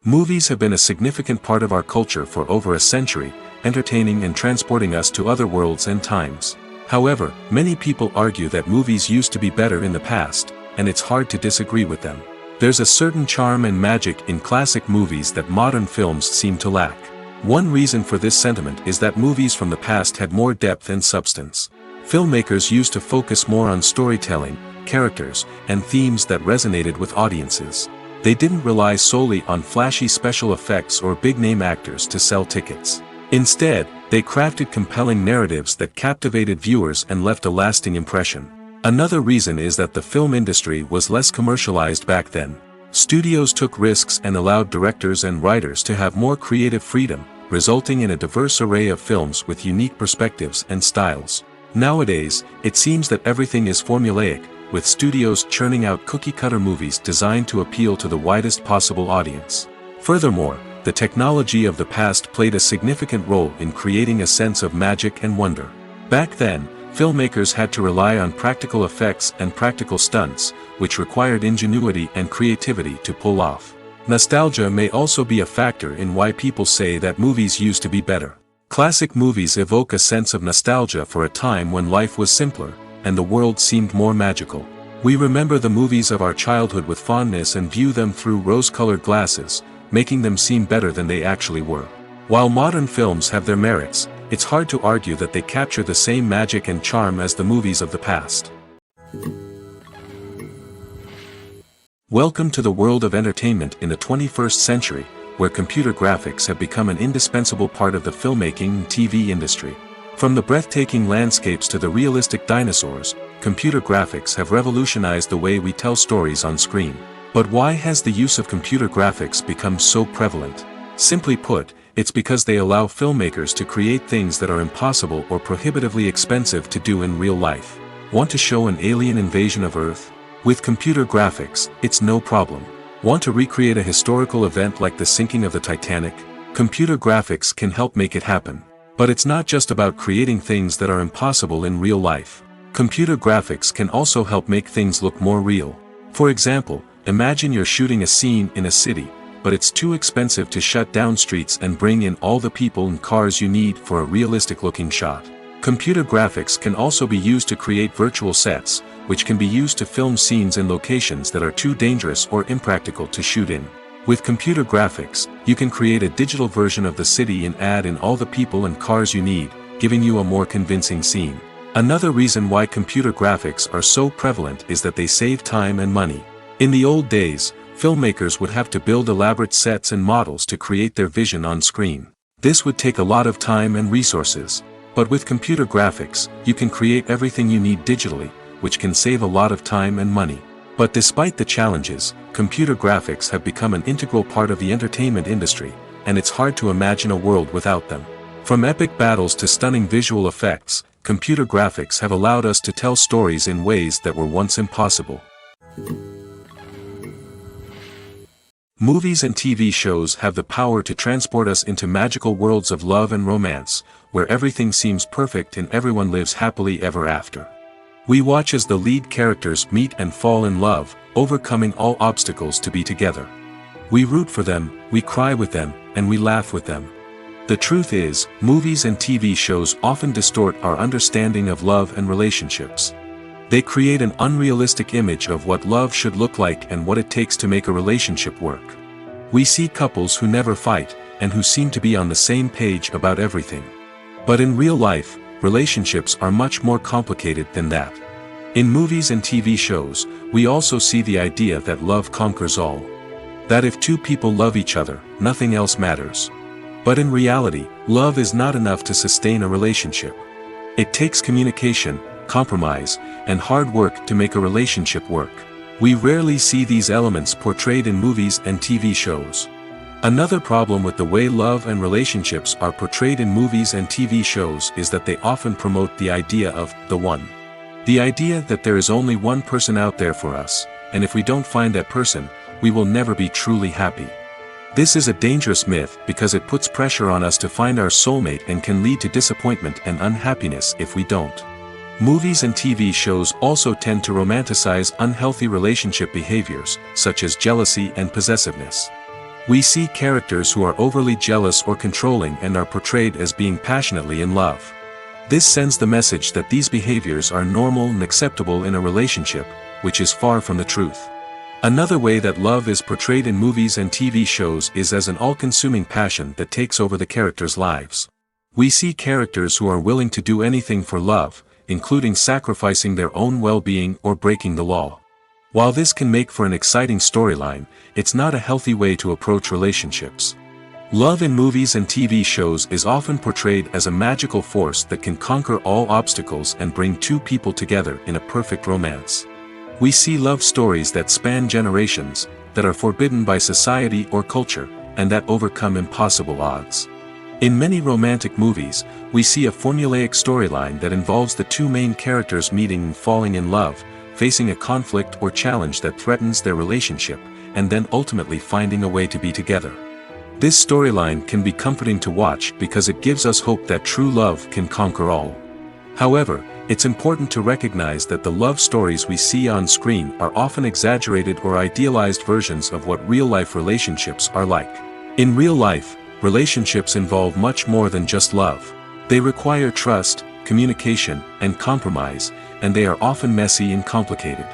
Movies have been a significant part of our culture for over a century, entertaining and transporting us to other worlds and times. However, many people argue that movies used to be better in the past, and it's hard to disagree with them. There's a certain charm and magic in classic movies that modern films seem to lack. One reason for this sentiment is that movies from the past had more depth and substance. Filmmakers used to focus more on storytelling, characters, and themes that resonated with audiences. They didn't rely solely on flashy special effects or big-name actors to sell tickets. Instead, they crafted compelling narratives that captivated viewers and left a lasting impression. Another reason is that the film industry was less commercialized back then. Studios took risks and allowed directors and writers to have more creative freedom, resulting in a diverse array of films with unique perspectives and styles. Nowadays, it seems that everything is formulaic, with studios churning out cookie-cutter movies designed to appeal to the widest possible audience. Furthermore, the technology of the past played a significant role in creating a sense of magic and wonder. Back then, filmmakers had to rely on practical effects and practical stunts, which required ingenuity and creativity to pull off. Nostalgia may also be a factor in why people say that movies used to be better. Classic movies evoke a sense of nostalgia for a time when life was simpler, and the world seemed more magical. We remember the movies of our childhood with fondness and view them through rose-colored glasses, making them seem better than they actually were. While modern films have their merits, it's hard to argue that they capture the same magic and charm as the movies of the past. Welcome to the world of entertainment in the 21st century, where computer graphics have become an indispensable part of the filmmaking and TV industry. From the breathtaking landscapes to the realistic dinosaurs, computer graphics have revolutionized the way we tell stories on screen. But why has the use of computer graphics become so prevalent? Simply put, it's because they allow filmmakers to create things that are impossible or prohibitively expensive to do in real life. Want to show an alien invasion of Earth? With computer graphics, it's no problem. Want to recreate a historical event like the sinking of the Titanic? Computer graphics can help make it happen. But it's not just about creating things that are impossible in real life. Computer graphics can also help make things look more real. For example, imagine you're shooting a scene in a city, but it's too expensive to shut down streets and bring in all the people and cars you need for a realistic-looking shot. Computer graphics can also be used to create virtual sets, which can be used to film scenes in locations that are too dangerous or impractical to shoot in. With computer graphics, you can create a digital version of the city and add in all the people and cars you need, giving you a more convincing scene. Another reason why computer graphics are so prevalent is that they save time and money. In the old days, filmmakers would have to build elaborate sets and models to create their vision on screen. This would take a lot of time and resources. But with computer graphics, you can create everything you need digitally, which can save a lot of time and money. But despite the challenges, computer graphics have become an integral part of the entertainment industry, and it's hard to imagine a world without them. From epic battles to stunning visual effects, computer graphics have allowed us to tell stories in ways that were once impossible. Movies and TV shows have the power to transport us into magical worlds of love and romance, where everything seems perfect and everyone lives happily ever after. We watch as the lead characters meet and fall in love, overcoming all obstacles to be together. We root for them, we cry with them, and we laugh with them. The truth is, movies and TV shows often distort our understanding of love and relationships. They create an unrealistic image of what love should look like and what it takes to make a relationship work. We see couples who never fight, and who seem to be on the same page about everything. But in real life, relationships are much more complicated than that. In movies and TV shows, we also see the idea that love conquers all. That if two people love each other, nothing else matters. But in reality, love is not enough to sustain a relationship. It takes communication, compromise, and hard work to make a relationship work. We rarely see these elements portrayed in movies and TV shows. Another problem with the way love and relationships are portrayed in movies and TV shows is that they often promote the idea of the one. The idea that there is only one person out there for us, and if we don't find that person, we will never be truly happy. This is a dangerous myth because it puts pressure on us to find our soulmate and can lead to disappointment and unhappiness if we don't. Movies and TV shows also tend to romanticize unhealthy relationship behaviors, such as jealousy and possessiveness. We see characters who are overly jealous or controlling and are portrayed as being passionately in love. This sends the message that these behaviors are normal and acceptable in a relationship, which is far from the truth. Another way that love is portrayed in movies and TV shows is as an all-consuming passion that takes over the characters' lives. We see characters who are willing to do anything for love, including sacrificing their own well-being or breaking the law. While this can make for an exciting storyline, it's not a healthy way to approach relationships. Love in movies and TV shows is often portrayed as a magical force that can conquer all obstacles and bring two people together in a perfect romance. We see love stories that span generations, that are forbidden by society or culture, and that overcome impossible odds. In many romantic movies, we see a formulaic storyline that involves the two main characters meeting and falling in love, facing a conflict or challenge that threatens their relationship, and then ultimately finding a way to be together. This storyline can be comforting to watch because it gives us hope that true love can conquer all. However, it's important to recognize that the love stories we see on screen are often exaggerated or idealized versions of what real-life relationships are like. In real life, relationships involve much more than just love. They require trust, communication, and compromise, and they are often messy and complicated.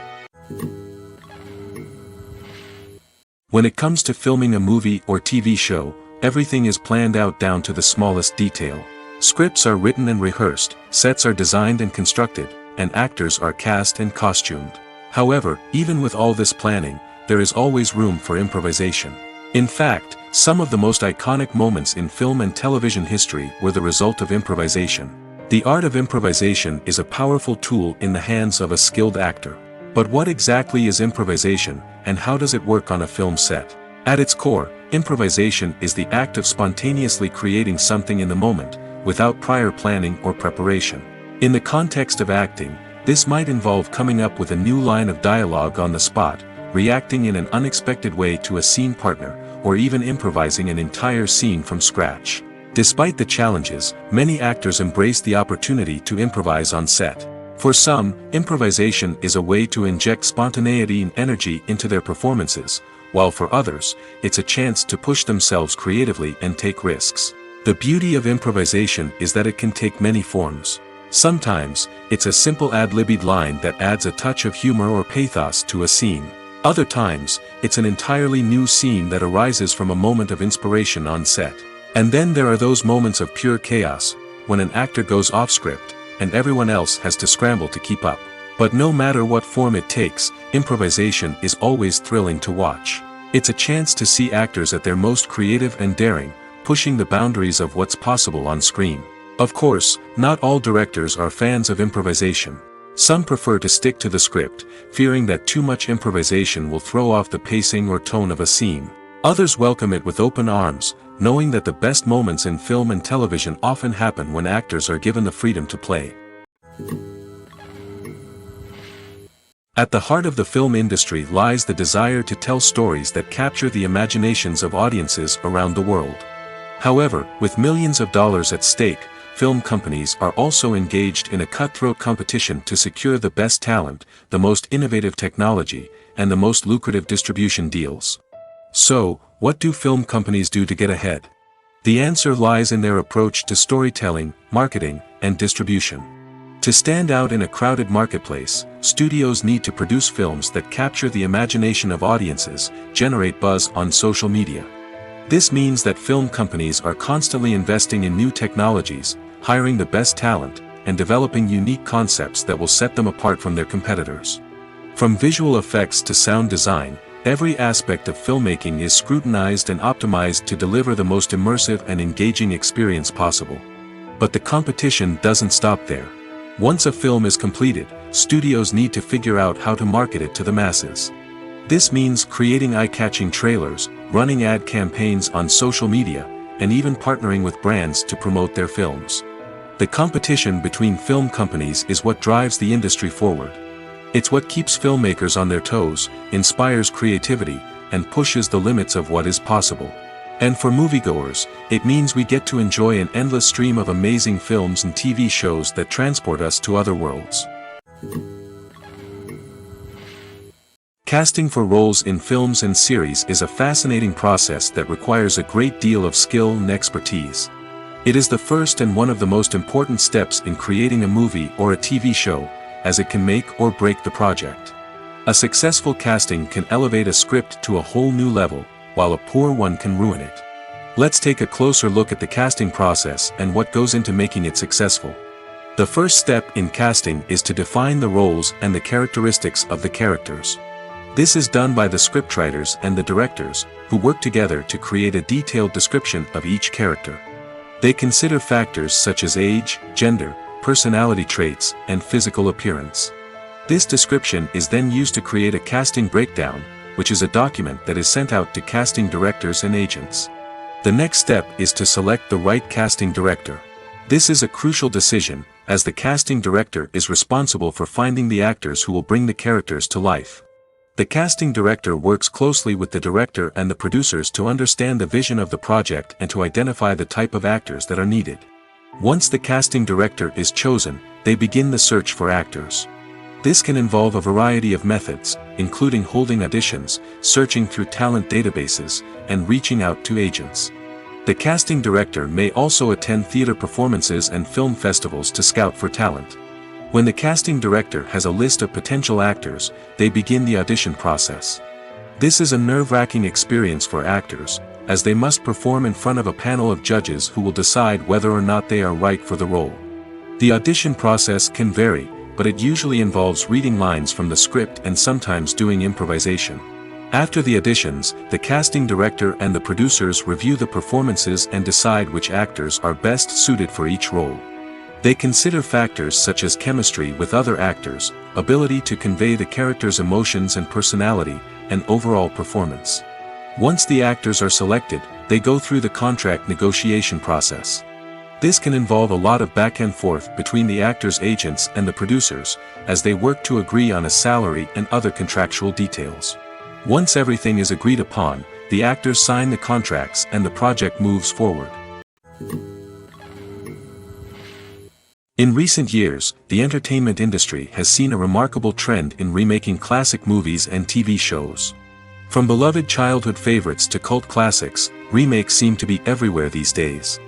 When it comes to filming a movie or TV show, everything is planned out down to the smallest detail. Scripts are written and rehearsed, sets are designed and constructed, and actors are cast and costumed. However, even with all this planning, there is always room for improvisation. In fact, some of the most iconic moments in film and television history were the result of improvisation. The art of improvisation is a powerful tool in the hands of a skilled actor. But what exactly is improvisation, and how does it work on a film set? At its core, improvisation is the act of spontaneously creating something in the moment, without prior planning or preparation. In the context of acting, this might involve coming up with a new line of dialogue on the spot, reacting in an unexpected way to a scene partner, or even improvising an entire scene from scratch. Despite the challenges, many actors embrace the opportunity to improvise on set. For some, improvisation is a way to inject spontaneity and energy into their performances, while for others, it's a chance to push themselves creatively and take risks. The beauty of improvisation is that it can take many forms. Sometimes, it's a simple ad-libbed line that adds a touch of humor or pathos to a scene. Other times, it's an entirely new scene that arises from a moment of inspiration on set. And then there are those moments of pure chaos, when an actor goes off script, and everyone else has to scramble to keep up. But no matter what form it takes, improvisation is always thrilling to watch. It's a chance to see actors at their most creative and daring, pushing the boundaries of what's possible on screen. Of course, not all directors are fans of improvisation. Some prefer to stick to the script, fearing that too much improvisation will throw off the pacing or tone of a scene. Others welcome it with open arms, knowing that the best moments in film and television often happen when actors are given the freedom to play. At the heart of the film industry lies the desire to tell stories that capture the imaginations of audiences around the world. However, with millions of dollars at stake, film companies are also engaged in a cutthroat competition to secure the best talent, the most innovative technology, and the most lucrative distribution deals. So, what do film companies do to get ahead? The answer lies in their approach to storytelling, marketing, and distribution. To stand out in a crowded marketplace, studios need to produce films that capture the imagination of audiences, generate buzz on social media. This means that film companies are constantly investing in new technologies, hiring the best talent, and developing unique concepts that will set them apart from their competitors. From visual effects to sound design, every aspect of filmmaking is scrutinized and optimized to deliver the most immersive and engaging experience possible. But the competition doesn't stop there. Once a film is completed, studios need to figure out how to market it to the masses. This means creating eye-catching trailers, running ad campaigns on social media, and even partnering with brands to promote their films. The competition between film companies is what drives the industry forward. It's what keeps filmmakers on their toes, inspires creativity, and pushes the limits of what is possible. And for moviegoers, it means we get to enjoy an endless stream of amazing films and TV shows that transport us to other worlds. Casting for roles in films and series is a fascinating process that requires a great deal of skill and expertise. It is the first and one of the most important steps in creating a movie or a TV show, as it can make or break the project. A successful casting can elevate a script to a whole new level, while a poor one can ruin it. Let's take a closer look at the casting process and what goes into making it successful. The first step in casting is to define the roles and the characteristics of the characters. This is done by the scriptwriters and the directors, who work together to create a detailed description of each character. They consider factors such as age, gender, personality traits, and physical appearance. This description is then used to create a casting breakdown, which is a document that is sent out to casting directors and agents. The next step is to select the right casting director. This is a crucial decision, as the casting director is responsible for finding the actors who will bring the characters to life. The casting director works closely with the director and the producers to understand the vision of the project and to identify the type of actors that are needed. Once the casting director is chosen, they begin the search for actors. This can involve a variety of methods, including holding auditions, searching through talent databases, and reaching out to agents. The casting director may also attend theater performances and film festivals to scout for talent. When the casting director has a list of potential actors, they begin the audition process. This is a nerve-wracking experience for actors, as they must perform in front of a panel of judges who will decide whether or not they are right for the role. The audition process can vary, but it usually involves reading lines from the script and sometimes doing improvisation. After the auditions, the casting director and the producers review the performances and decide which actors are best suited for each role. They consider factors such as chemistry with other actors, ability to convey the character's emotions and personality, and overall performance. Once the actors are selected, they go through the contract negotiation process. This can involve a lot of back and forth between the actors' agents and the producers, as they work to agree on a salary and other contractual details. Once everything is agreed upon, the actors sign the contracts and the project moves forward. In recent years, the entertainment industry has seen a remarkable trend in remaking classic movies and TV shows. From beloved childhood favorites to cult classics, remakes seem to be everywhere these days.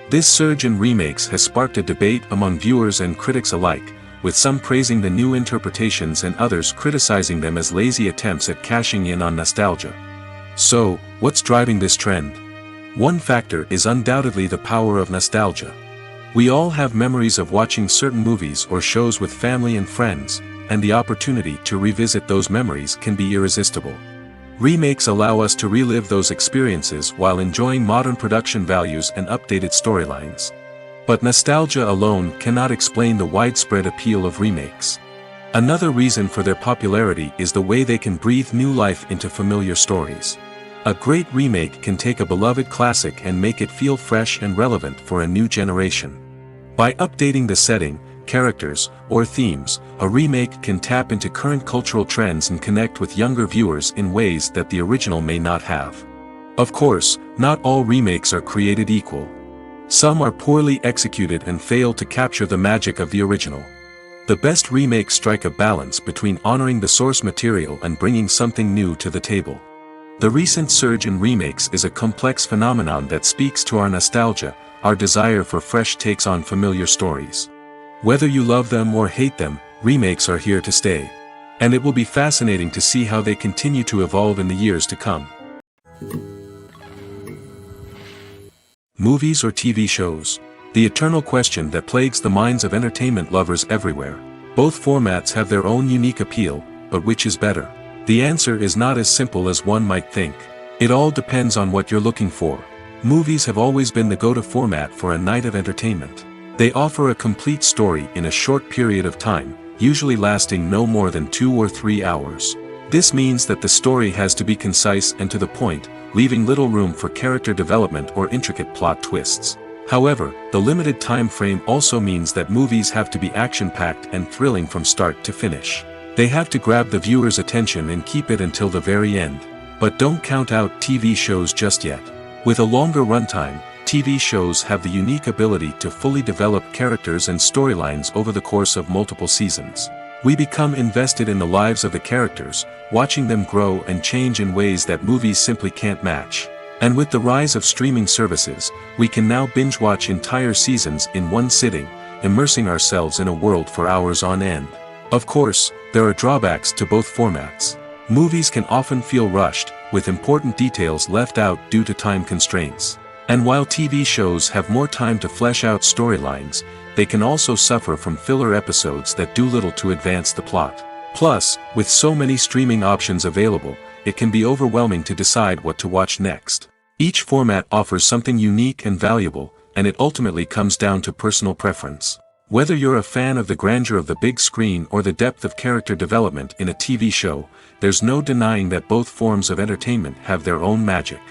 This surge in remakes has sparked a debate among viewers and critics alike, with some praising the new interpretations and others criticizing them as lazy attempts at cashing in on nostalgia. So, what's driving this trend? One factor is undoubtedly the power of nostalgia. We all have memories of watching certain movies or shows with family and friends, and the opportunity to revisit those memories can be irresistible. Remakes allow us to relive those experiences while enjoying modern production values and updated storylines. But nostalgia alone cannot explain the widespread appeal of remakes. Another reason for their popularity is the way they can breathe new life into familiar stories. A great remake can take a beloved classic and make it feel fresh and relevant for a new generation. By updating the setting, characters, or themes, a remake can tap into current cultural trends and connect with younger viewers in ways that the original may not have. Of course, not all remakes are created equal. Some are poorly executed and fail to capture the magic of the original. The best remakes strike a balance between honoring the source material and bringing something new to the table. The recent surge in remakes is a complex phenomenon that speaks to our nostalgia, our desire for fresh takes on familiar stories. Whether you love them or hate them, remakes are here to stay. And it will be fascinating to see how they continue to evolve in the years to come. Movies or TV shows? the eternal question that plagues the minds of entertainment lovers everywhere. Both formats have their own unique appeal, but which is better? The answer is not as simple as one might think. It all depends on what you're looking for. Movies have always been the go-to format for a night of entertainment. They offer a complete story in a short period of time, usually lasting no more than 2 or 3 hours. This means that the story has to be concise and to the point, leaving little room for character development or intricate plot twists. However, the limited time frame also means that movies have to be action-packed and thrilling from start to finish. They have to grab the viewer's attention and keep it until the very end. But don't count out TV shows just yet. With a longer runtime, TV shows have the unique ability to fully develop characters and storylines over the course of multiple seasons. We become invested in the lives of the characters, watching them grow and change in ways that movies simply can't match. And with the rise of streaming services, we can now binge-watch entire seasons in one sitting, immersing ourselves in a world for hours on end. Of course, there are drawbacks to both formats. Movies can often feel rushed, with important details left out due to time constraints. And while TV shows have more time to flesh out storylines, they can also suffer from filler episodes that do little to advance the plot. Plus, with so many streaming options available, it can be overwhelming to decide what to watch next. Each format offers something unique and valuable, and it ultimately comes down to personal preference. Whether you're a fan of the grandeur of the big screen or the depth of character development in a TV show, there's no denying that both forms of entertainment have their own magic.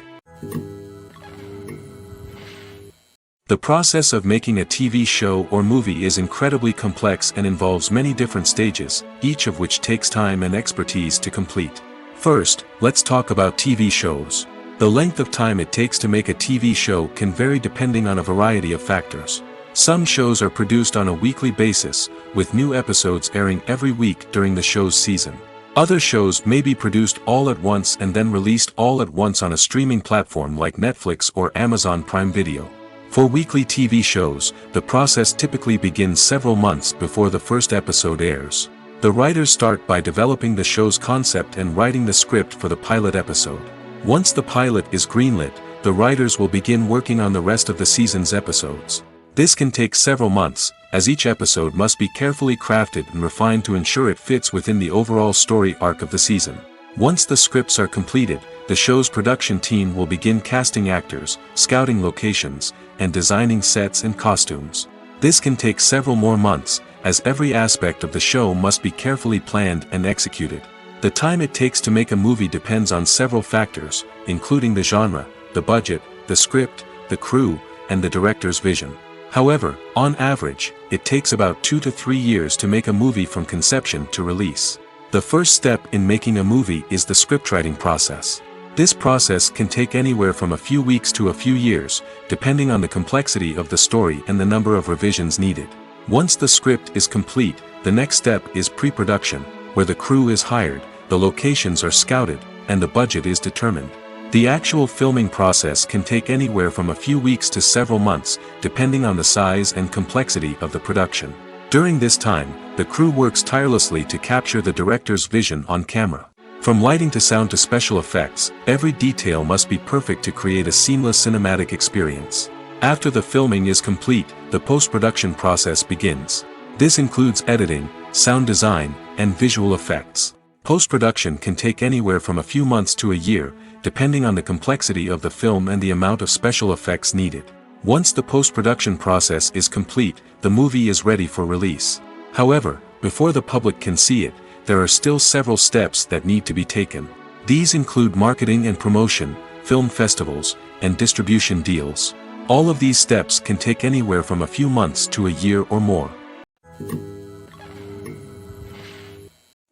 The process of making a TV show or movie is incredibly complex and involves many different stages, each of which takes time and expertise to complete. First, let's talk about TV shows. The length of time it takes to make a TV show can vary depending on a variety of factors. Some shows are produced on a weekly basis, with new episodes airing every week during the show's season. Other shows may be produced all at once and then released all at once on a streaming platform like Netflix or Amazon Prime Video. For weekly TV shows, the process typically begins several months before the first episode airs. The writers start by developing the show's concept and writing the script for the pilot episode. Once the pilot is greenlit, the writers will begin working on the rest of the season's episodes. This can take several months, as each episode must be carefully crafted and refined to ensure it fits within the overall story arc of the season. Once the scripts are completed, the show's production team will begin casting actors, scouting locations, and designing sets and costumes. This can take several more months, as every aspect of the show must be carefully planned and executed. The time it takes to make a movie depends on several factors, including the genre, the budget, the script, the crew, and the director's vision. However, on average, it takes about 2 to 3 years to make a movie from conception to release. The first step in making a movie is the scriptwriting process. This process can take anywhere from a few weeks to a few years, depending on the complexity of the story and the number of revisions needed. Once the script is complete, the next step is pre-production, where the crew is hired, the locations are scouted, and the budget is determined. The actual filming process can take anywhere from a few weeks to several months, depending on the size and complexity of the production. During this time, the crew works tirelessly to capture the director's vision on camera. From lighting to sound to special effects, every detail must be perfect to create a seamless cinematic experience. After the filming is complete, the post-production process begins. This includes editing, sound design, and visual effects. Post-production can take anywhere from a few months to a year, depending on the complexity of the film and the amount of special effects needed. Once the post-production process is complete, the movie is ready for release. However, before the public can see it, there are still several steps that need to be taken. These include marketing and promotion, film festivals, and distribution deals. All of these steps can take anywhere from a few months to a year or more.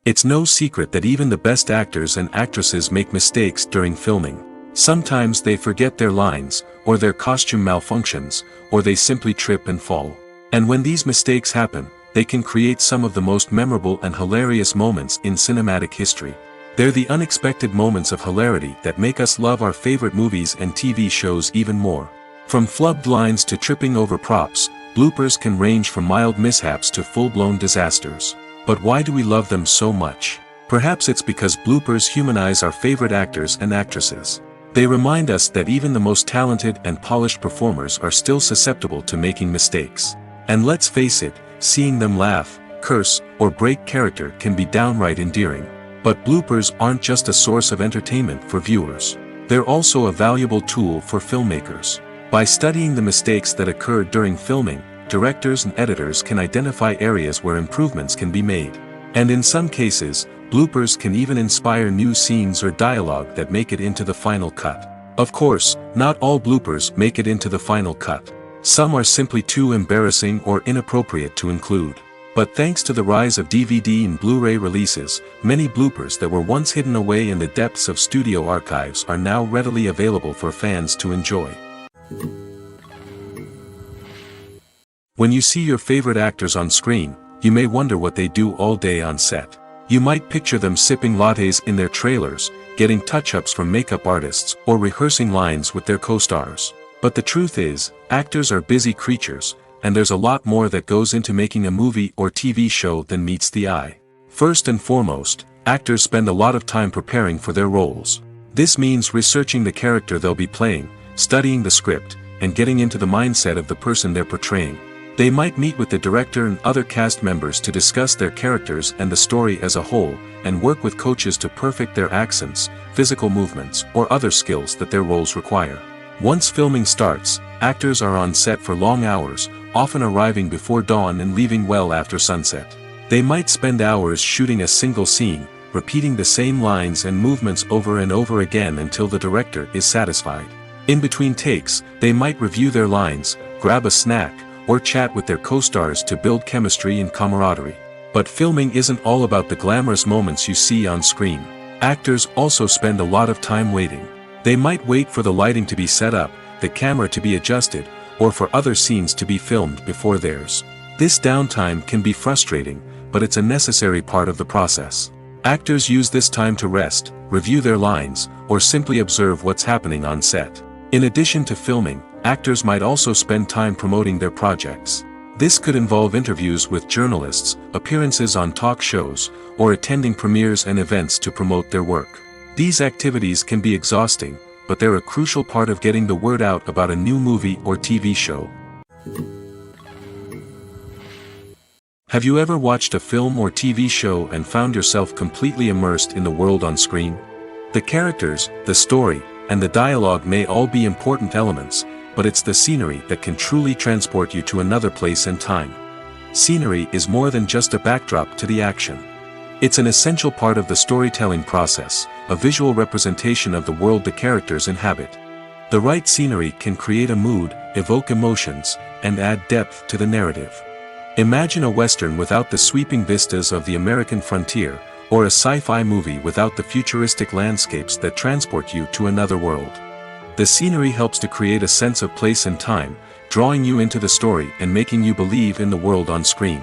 It's no secret that even the best actors and actresses make mistakes during filming. Sometimes they forget their lines, or their costume malfunctions, or they simply trip and fall. And when these mistakes happen, they can create some of the most memorable and hilarious moments in cinematic history. They're the unexpected moments of hilarity that make us love our favorite movies and TV shows even more. From flubbed lines to tripping over props, bloopers can range from mild mishaps to full-blown disasters. But why do we love them so much? Perhaps it's because bloopers humanize our favorite actors and actresses. They remind us that even the most talented and polished performers are still susceptible to making mistakes. And let's face it, seeing them laugh, curse, or break character can be downright endearing. But bloopers aren't just a source of entertainment for viewers. They're also a valuable tool for filmmakers. By studying the mistakes that occurred during filming, directors and editors can identify areas where improvements can be made. And in some cases, bloopers can even inspire new scenes or dialogue that make it into the final cut. Of course, not all bloopers make it into the final cut. Some are simply too embarrassing or inappropriate to include. But thanks to the rise of DVD and Blu-ray releases, many bloopers that were once hidden away in the depths of studio archives are now readily available for fans to enjoy. When you see your favorite actors on screen, you may wonder what they do all day on set. You might picture them sipping lattes in their trailers, getting touch-ups from makeup artists, or rehearsing lines with their co-stars. But the truth is, actors are busy creatures, and there's a lot more that goes into making a movie or TV show than meets the eye. First and foremost, actors spend a lot of time preparing for their roles. This means researching the character they'll be playing, studying the script, and getting into the mindset of the person they're portraying. They might meet with the director and other cast members to discuss their characters and the story as a whole, and work with coaches to perfect their accents, physical movements, or other skills that their roles require. Once filming starts, actors are on set for long hours, often arriving before dawn and leaving well after sunset. They might spend hours shooting a single scene, repeating the same lines and movements over and over again until the director is satisfied. In between takes, they might review their lines, grab a snack, or chat with their co-stars to build chemistry and camaraderie. But filming isn't all about the glamorous moments you see on screen. Actors also spend a lot of time waiting. They might wait for the lighting to be set up, the camera to be adjusted, or for other scenes to be filmed before theirs. This downtime can be frustrating, but it's a necessary part of the process. Actors use this time to rest, review their lines, or simply observe what's happening on set. In addition to filming, actors might also spend time promoting their projects. This could involve interviews with journalists, appearances on talk shows, or attending premieres and events to promote their work. These activities can be exhausting, but they're a crucial part of getting the word out about a new movie or TV show. Have you ever watched a film or TV show and found yourself completely immersed in the world on screen? The characters, the story, and the dialogue may all be important elements, but it's the scenery that can truly transport you to another place and time. Scenery is more than just a backdrop to the action. It's an essential part of the storytelling process, a visual representation of the world the characters inhabit. The right scenery can create a mood, evoke emotions, and add depth to the narrative. Imagine a Western without the sweeping vistas of the American frontier, or a sci-fi movie without the futuristic landscapes that transport you to another world. The scenery helps to create a sense of place and time, drawing you into the story and making you believe in the world on screen.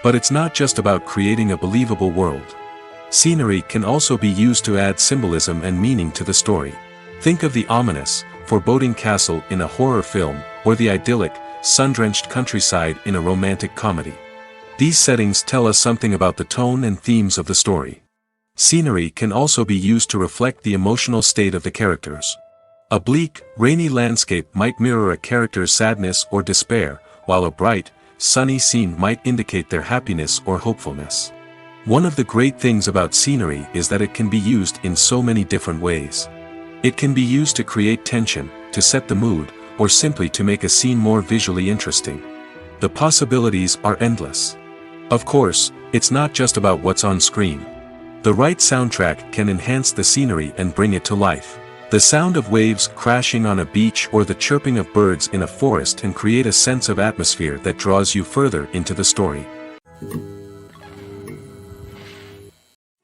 But it's not just about creating a believable world. Scenery can also be used to add symbolism and meaning to the story. Think of the ominous, foreboding castle in a horror film, or the idyllic, sun-drenched countryside in a romantic comedy. These settings tell us something about the tone and themes of the story. Scenery can also be used to reflect the emotional state of the characters. A bleak, rainy landscape might mirror a character's sadness or despair, while a bright, sunny scene might indicate their happiness or hopefulness. One of the great things about scenery is that it can be used in so many different ways. It can be used to create tension, to set the mood, or simply to make a scene more visually interesting. The possibilities are endless. Of course, it's not just about what's on screen. The right soundtrack can enhance the scenery and bring it to life. The sound of waves crashing on a beach or the chirping of birds in a forest can create a sense of atmosphere that draws you further into the story.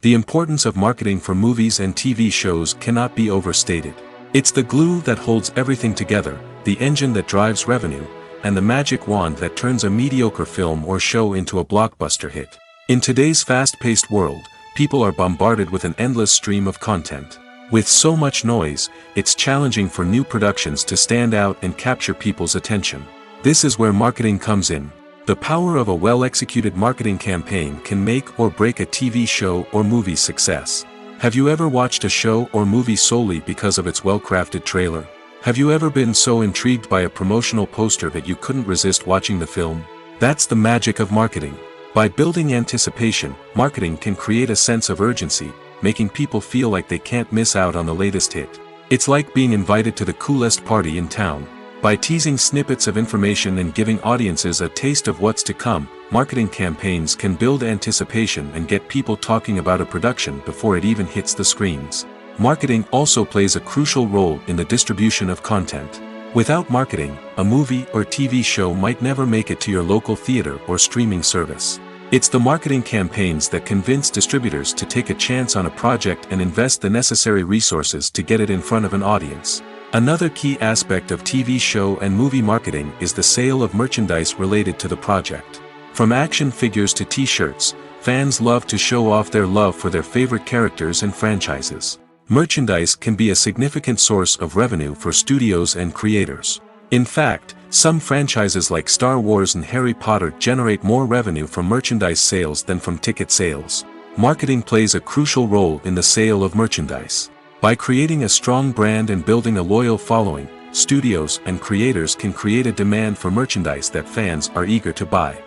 The importance of marketing for movies and TV shows cannot be overstated. It's the glue that holds everything together, the engine that drives revenue, and the magic wand that turns a mediocre film or show into a blockbuster hit. In today's fast-paced world, people are bombarded with an endless stream of content. With so much noise, it's challenging for new productions to stand out and capture people's attention. This is where marketing comes in. The power of a well-executed marketing campaign can make or break a TV show or movie's success. Have you ever watched a show or movie solely because of its well-crafted trailer? Have you ever been so intrigued by a promotional poster that you couldn't resist watching the film? That's the magic of marketing. By building anticipation, marketing can create a sense of urgency, making people feel like they can't miss out on the latest hit. It's like being invited to the coolest party in town. By teasing snippets of information and giving audiences a taste of what's to come, marketing campaigns can build anticipation and get people talking about a production before it even hits the screens. Marketing also plays a crucial role in the distribution of content. Without marketing, a movie or TV show might never make it to your local theater or streaming service. It's the marketing campaigns that convince distributors to take a chance on a project and invest the necessary resources to get it in front of an audience. Another key aspect of TV show and movie marketing is the sale of merchandise related to the project. From action figures to t-shirts, fans love to show off their love for their favorite characters and franchises. Merchandise can be a significant source of revenue for studios and creators. In fact, some franchises like Star Wars and Harry Potter generate more revenue from merchandise sales than from ticket sales. Marketing plays a crucial role in the sale of merchandise. By creating a strong brand and building a loyal following, studios and creators can create a demand for merchandise that fans are eager to buy.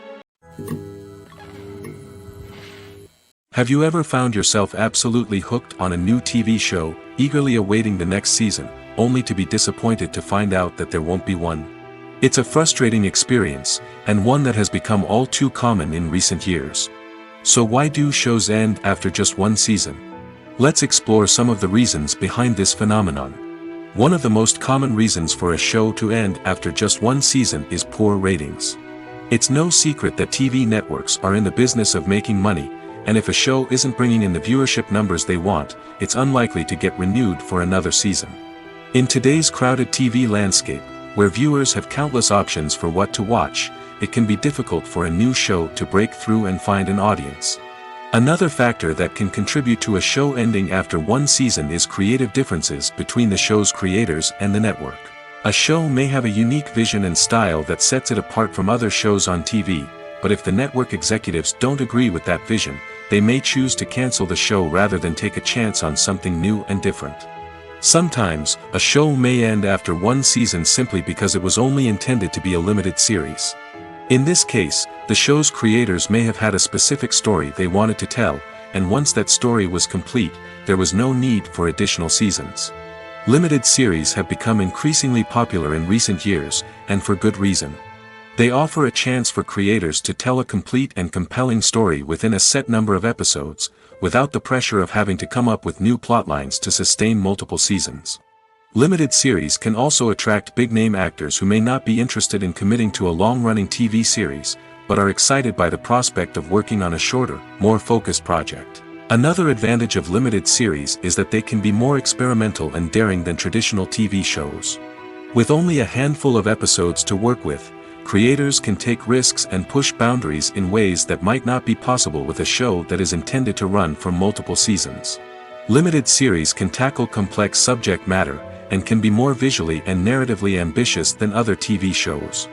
Have you ever found yourself absolutely hooked on a new TV show, eagerly awaiting the next season, only to be disappointed to find out that there won't be one? It's a frustrating experience, and one that has become all too common in recent years. So why do shows end after just one season? Let's explore some of the reasons behind this phenomenon. One of the most common reasons for a show to end after just one season is poor ratings. It's no secret that TV networks are in the business of making money, and if a show isn't bringing in the viewership numbers they want, it's unlikely to get renewed for another season. In today's crowded TV landscape, where viewers have countless options for what to watch, it can be difficult for a new show to break through and find an audience. Another factor that can contribute to a show ending after one season is creative differences between the show's creators and the network. A show may have a unique vision and style that sets it apart from other shows on TV, but if the network executives don't agree with that vision, they may choose to cancel the show rather than take a chance on something new and different. Sometimes, a show may end after one season simply because it was only intended to be a limited series. In this case, the show's creators may have had a specific story they wanted to tell, and once that story was complete, there was no need for additional seasons. Limited series have become increasingly popular in recent years, and for good reason. They offer a chance for creators to tell a complete and compelling story within a set number of episodes, without the pressure of having to come up with new plotlines to sustain multiple seasons. Limited series can also attract big-name actors who may not be interested in committing to a long-running TV series, but are excited by the prospect of working on a shorter, more focused project. Another advantage of limited series is that they can be more experimental and daring than traditional TV shows. With only a handful of episodes to work with, creators can take risks and push boundaries in ways that might not be possible with a show that is intended to run for multiple seasons. Limited series can tackle complex subject matter, and can be more visually and narratively ambitious than other TV shows.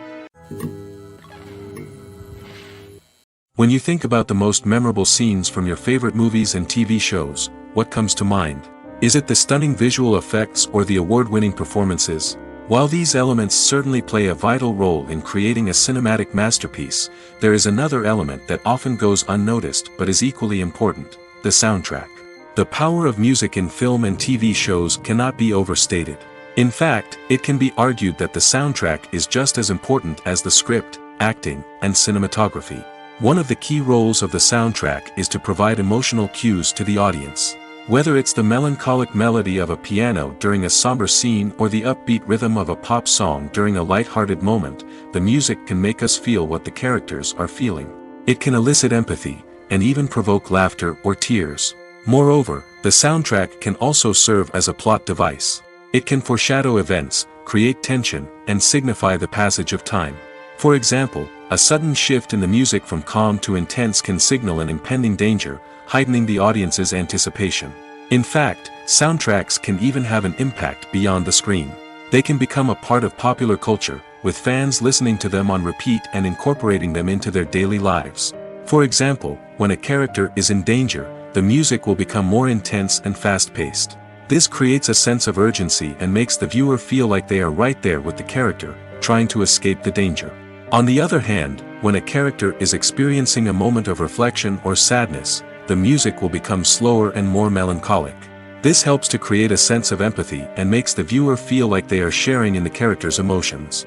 When you think about the most memorable scenes from your favorite movies and TV shows, what comes to mind? Is it the stunning visual effects or the award-winning performances? While these elements certainly play a vital role in creating a cinematic masterpiece, there is another element that often goes unnoticed but is equally important: the soundtrack. The power of music in film and TV shows cannot be overstated. In fact, it can be argued that the soundtrack is just as important as the script, acting, and cinematography. One of the key roles of the soundtrack is to provide emotional cues to the audience. Whether it's the melancholic melody of a piano during a somber scene or the upbeat rhythm of a pop song during a light-hearted moment, the music can make us feel what the characters are feeling. It can elicit empathy, and even provoke laughter or tears. Moreover, the soundtrack can also serve as a plot device. It can foreshadow events, create tension, and signify the passage of time. For example, a sudden shift in the music from calm to intense can signal an impending danger, heightening the audience's anticipation. In fact, soundtracks can even have an impact beyond the screen. They can become a part of popular culture, with fans listening to them on repeat and incorporating them into their daily lives. For example, when a character is in danger, the music will become more intense and fast-paced. This creates a sense of urgency and makes the viewer feel like they are right there with the character, trying to escape the danger. On the other hand, when a character is experiencing a moment of reflection or sadness, the music will become slower and more melancholic. This helps to create a sense of empathy and makes the viewer feel like they are sharing in the character's emotions.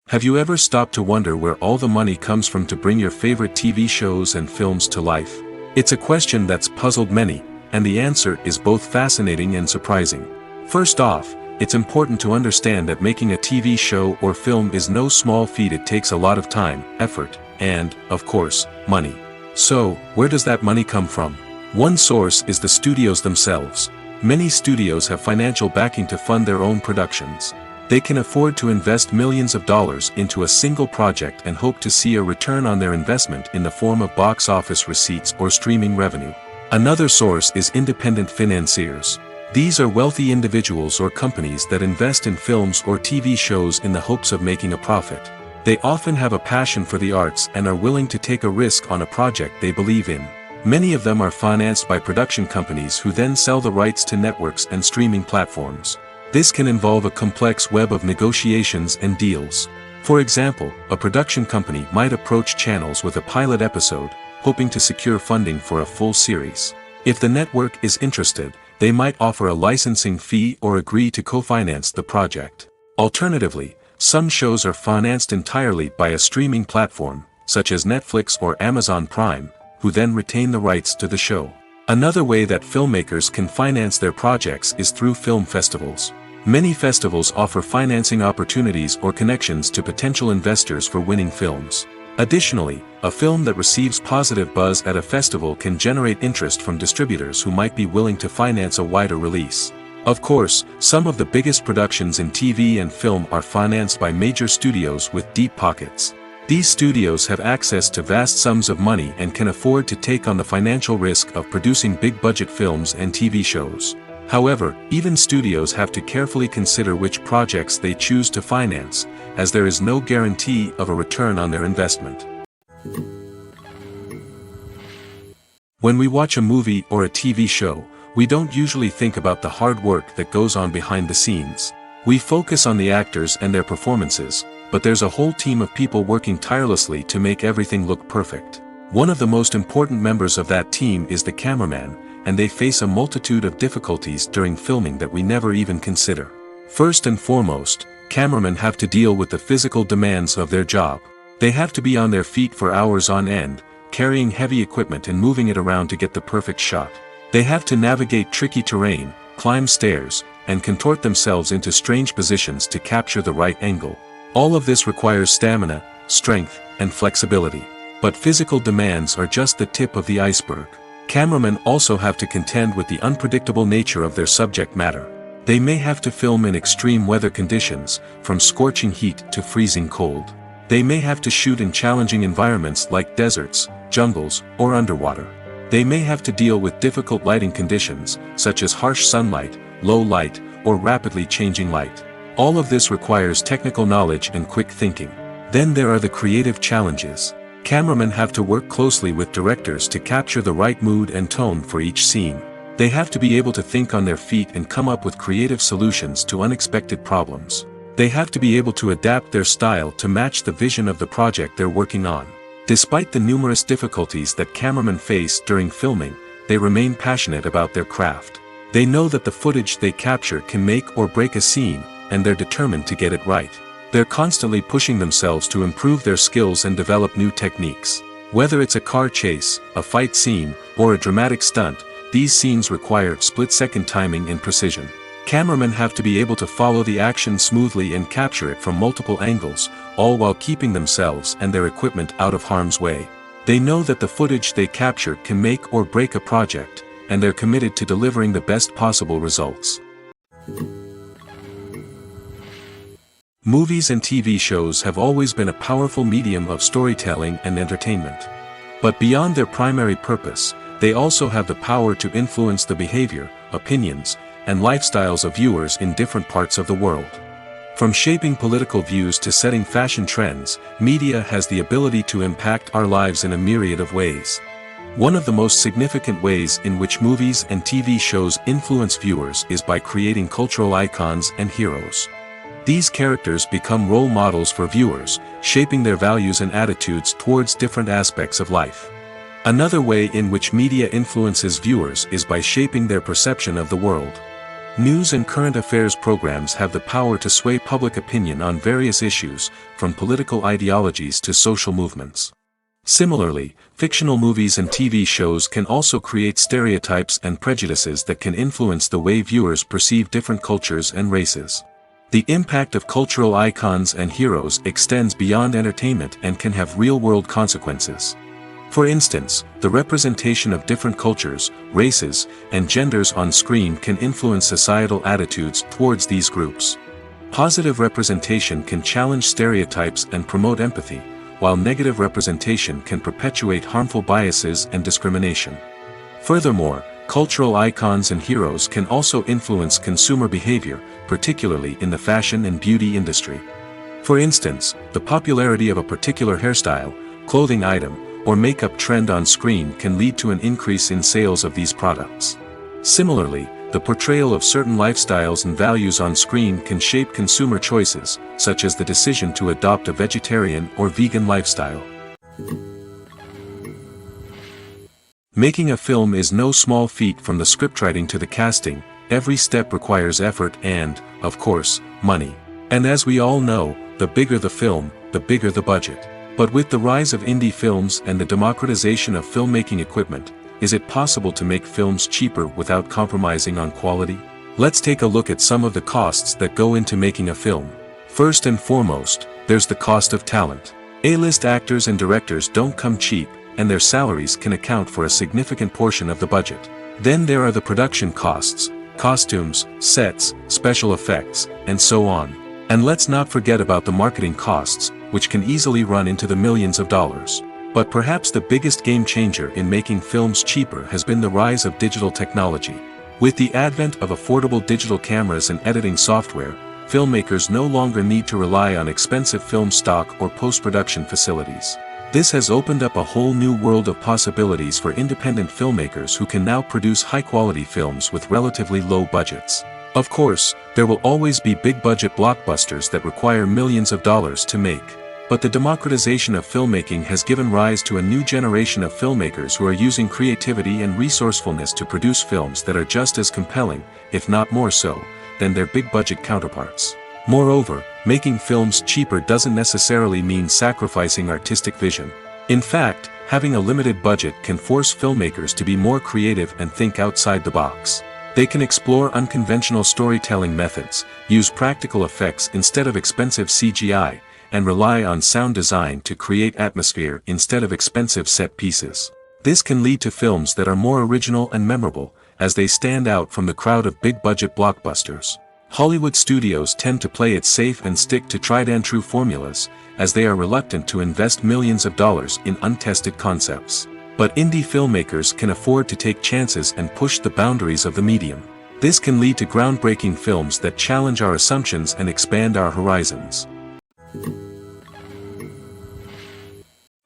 Have you ever stopped to wonder where all the money comes from to bring your favorite TV shows and films to life? It's a question that's puzzled many, and the answer is both fascinating and surprising. First off, it's important to understand that making a TV show or film is no small feat. It takes a lot of time, effort, and, of course, money. So, where does that money come from? One source is the studios themselves. Many studios have financial backing to fund their own productions. They can afford to invest millions of dollars into a single project and hope to see a return on their investment in the form of box office receipts or streaming revenue. Another source is independent financiers. These are wealthy individuals or companies that invest in films or TV shows in the hopes of making a profit. They often have a passion for the arts and are willing to take a risk on a project they believe in. Many of them are financed by production companies who then sell the rights to networks and streaming platforms. This can involve a complex web of negotiations and deals. For example, a production company might approach channels with a pilot episode, hoping to secure funding for a full series. If the network is interested, they might offer a licensing fee or agree to co-finance the project. Alternatively, some shows are financed entirely by a streaming platform, such as Netflix or Amazon Prime, who then retain the rights to the show. Another way that filmmakers can finance their projects is through film festivals. Many festivals offer financing opportunities or connections to potential investors for winning films. Additionally, a film that receives positive buzz at a festival can generate interest from distributors who might be willing to finance a wider release. Of course, some of the biggest productions in TV and film are financed by major studios with deep pockets. These studios have access to vast sums of money and can afford to take on the financial risk of producing big-budget films and TV shows. However, even studios have to carefully consider which projects they choose to finance, as there is no guarantee of a return on their investment. When we watch a movie or a TV show, we don't usually think about the hard work that goes on behind the scenes. We focus on the actors and their performances, but there's a whole team of people working tirelessly to make everything look perfect. One of the most important members of that team is the cameraman, and they face a multitude of difficulties during filming that we never even consider. First and foremost, cameramen have to deal with the physical demands of their job. They have to be on their feet for hours on end, carrying heavy equipment and moving it around to get the perfect shot. They have to navigate tricky terrain, climb stairs, and contort themselves into strange positions to capture the right angle. All of this requires stamina, strength, and flexibility. But physical demands are just the tip of the iceberg. Cameramen also have to contend with the unpredictable nature of their subject matter. They may have to film in extreme weather conditions, from scorching heat to freezing cold. They may have to shoot in challenging environments like deserts, jungles, or underwater. They may have to deal with difficult lighting conditions, such as harsh sunlight, low light, or rapidly changing light. All of this requires technical knowledge and quick thinking. Then there are the creative challenges. Cameramen have to work closely with directors to capture the right mood and tone for each scene. They have to be able to think on their feet and come up with creative solutions to unexpected problems. They have to be able to adapt their style to match the vision of the project they're working on. Despite the numerous difficulties that cameramen face during filming, they remain passionate about their craft. They know that the footage they capture can make or break a scene, and they're determined to get it right. They're constantly pushing themselves to improve their skills and develop new techniques. Whether it's a car chase, a fight scene, or a dramatic stunt, these scenes require split-second timing and precision. Cameramen have to be able to follow the action smoothly and capture it from multiple angles, all while keeping themselves and their equipment out of harm's way. They know that the footage they capture can make or break a project, and they're committed to delivering the best possible results. Movies and TV shows have always been a powerful medium of storytelling and entertainment. But beyond their primary purpose, they also have the power to influence the behavior, opinions, and lifestyles of viewers in different parts of the world. From shaping political views to setting fashion trends, media has the ability to impact our lives in a myriad of ways. One of the most significant ways in which movies and TV shows influence viewers is by creating cultural icons and heroes. These characters become role models for viewers, shaping their values and attitudes towards different aspects of life. Another way in which media influences viewers is by shaping their perception of the world. News and current affairs programs have the power to sway public opinion on various issues, from political ideologies to social movements. Similarly, fictional movies and TV shows can also create stereotypes and prejudices that can influence the way viewers perceive different cultures and races. The impact of cultural icons and heroes extends beyond entertainment and can have real-world consequences. For instance, the representation of different cultures, races, and genders on screen can influence societal attitudes towards these groups. Positive representation can challenge stereotypes and promote empathy, while negative representation can perpetuate harmful biases and discrimination. Furthermore, cultural icons and heroes can also influence consumer behavior, particularly in the fashion and beauty industry. For instance, the popularity of a particular hairstyle, clothing item, or makeup trend on screen can lead to an increase in sales of these products. Similarly, the portrayal of certain lifestyles and values on screen can shape consumer choices, such as the decision to adopt a vegetarian or vegan lifestyle. Making a film is no small feat. From the scriptwriting to the casting, every step requires effort and, of course, money. And as we all know, the bigger the film, the bigger the budget. But with the rise of indie films and the democratization of filmmaking equipment, is it possible to make films cheaper without compromising on quality? Let's take a look at some of the costs that go into making a film. First and foremost, there's the cost of talent. A-list actors and directors don't come cheap, and their salaries can account for a significant portion of the budget. Then there are the production costs, costumes, sets, special effects, and so on. And let's not forget about the marketing costs, which can easily run into the millions of dollars. But perhaps the biggest game changer in making films cheaper has been the rise of digital technology. With the advent of affordable digital cameras and editing software, filmmakers no longer need to rely on expensive film stock or post-production facilities. This has opened up a whole new world of possibilities for independent filmmakers who can now produce high-quality films with relatively low budgets. Of course, there will always be big-budget blockbusters that require millions of dollars to make. But the democratization of filmmaking has given rise to a new generation of filmmakers who are using creativity and resourcefulness to produce films that are just as compelling, if not more so, than their big-budget counterparts. Moreover, making films cheaper doesn't necessarily mean sacrificing artistic vision. In fact, having a limited budget can force filmmakers to be more creative and think outside the box. They can explore unconventional storytelling methods, use practical effects instead of expensive CGI, and rely on sound design to create atmosphere instead of expensive set pieces. This can lead to films that are more original and memorable, as they stand out from the crowd of big-budget blockbusters. Hollywood studios tend to play it safe and stick to tried-and-true formulas, as they are reluctant to invest millions of dollars in untested concepts. But indie filmmakers can afford to take chances and push the boundaries of the medium. This can lead to groundbreaking films that challenge our assumptions and expand our horizons.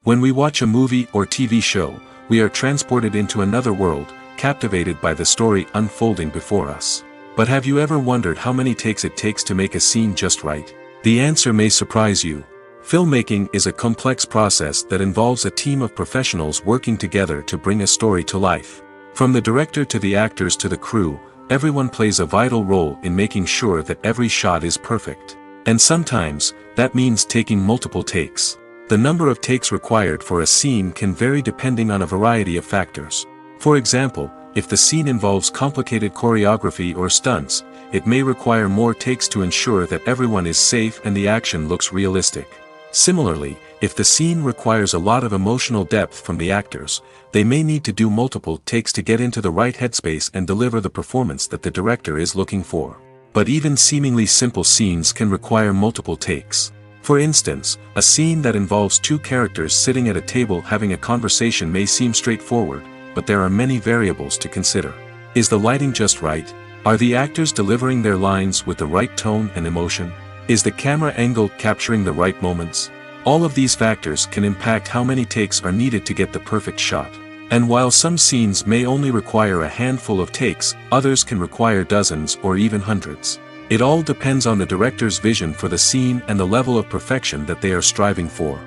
When we watch a movie or TV show, we are transported into another world, captivated by the story unfolding before us. But have you ever wondered how many takes it takes to make a scene just right? The answer may surprise you. Filmmaking is a complex process that involves a team of professionals working together to bring a story to life. From the director to the actors to the crew, everyone plays a vital role in making sure that every shot is perfect. And sometimes, that means taking multiple takes. The number of takes required for a scene can vary depending on a variety of factors. For example, if the scene involves complicated choreography or stunts, it may require more takes to ensure that everyone is safe and the action looks realistic. Similarly, if the scene requires a lot of emotional depth from the actors, they may need to do multiple takes to get into the right headspace and deliver the performance that the director is looking for. But even seemingly simple scenes can require multiple takes. For instance, a scene that involves two characters sitting at a table having a conversation may seem straightforward, but there are many variables to consider. Is the lighting just right? Are the actors delivering their lines with the right tone and emotion? Is the camera angle capturing the right moments? All of these factors can impact how many takes are needed to get the perfect shot. And while some scenes may only require a handful of takes, others can require dozens or even hundreds. It all depends on the director's vision for the scene and the level of perfection that they are striving for.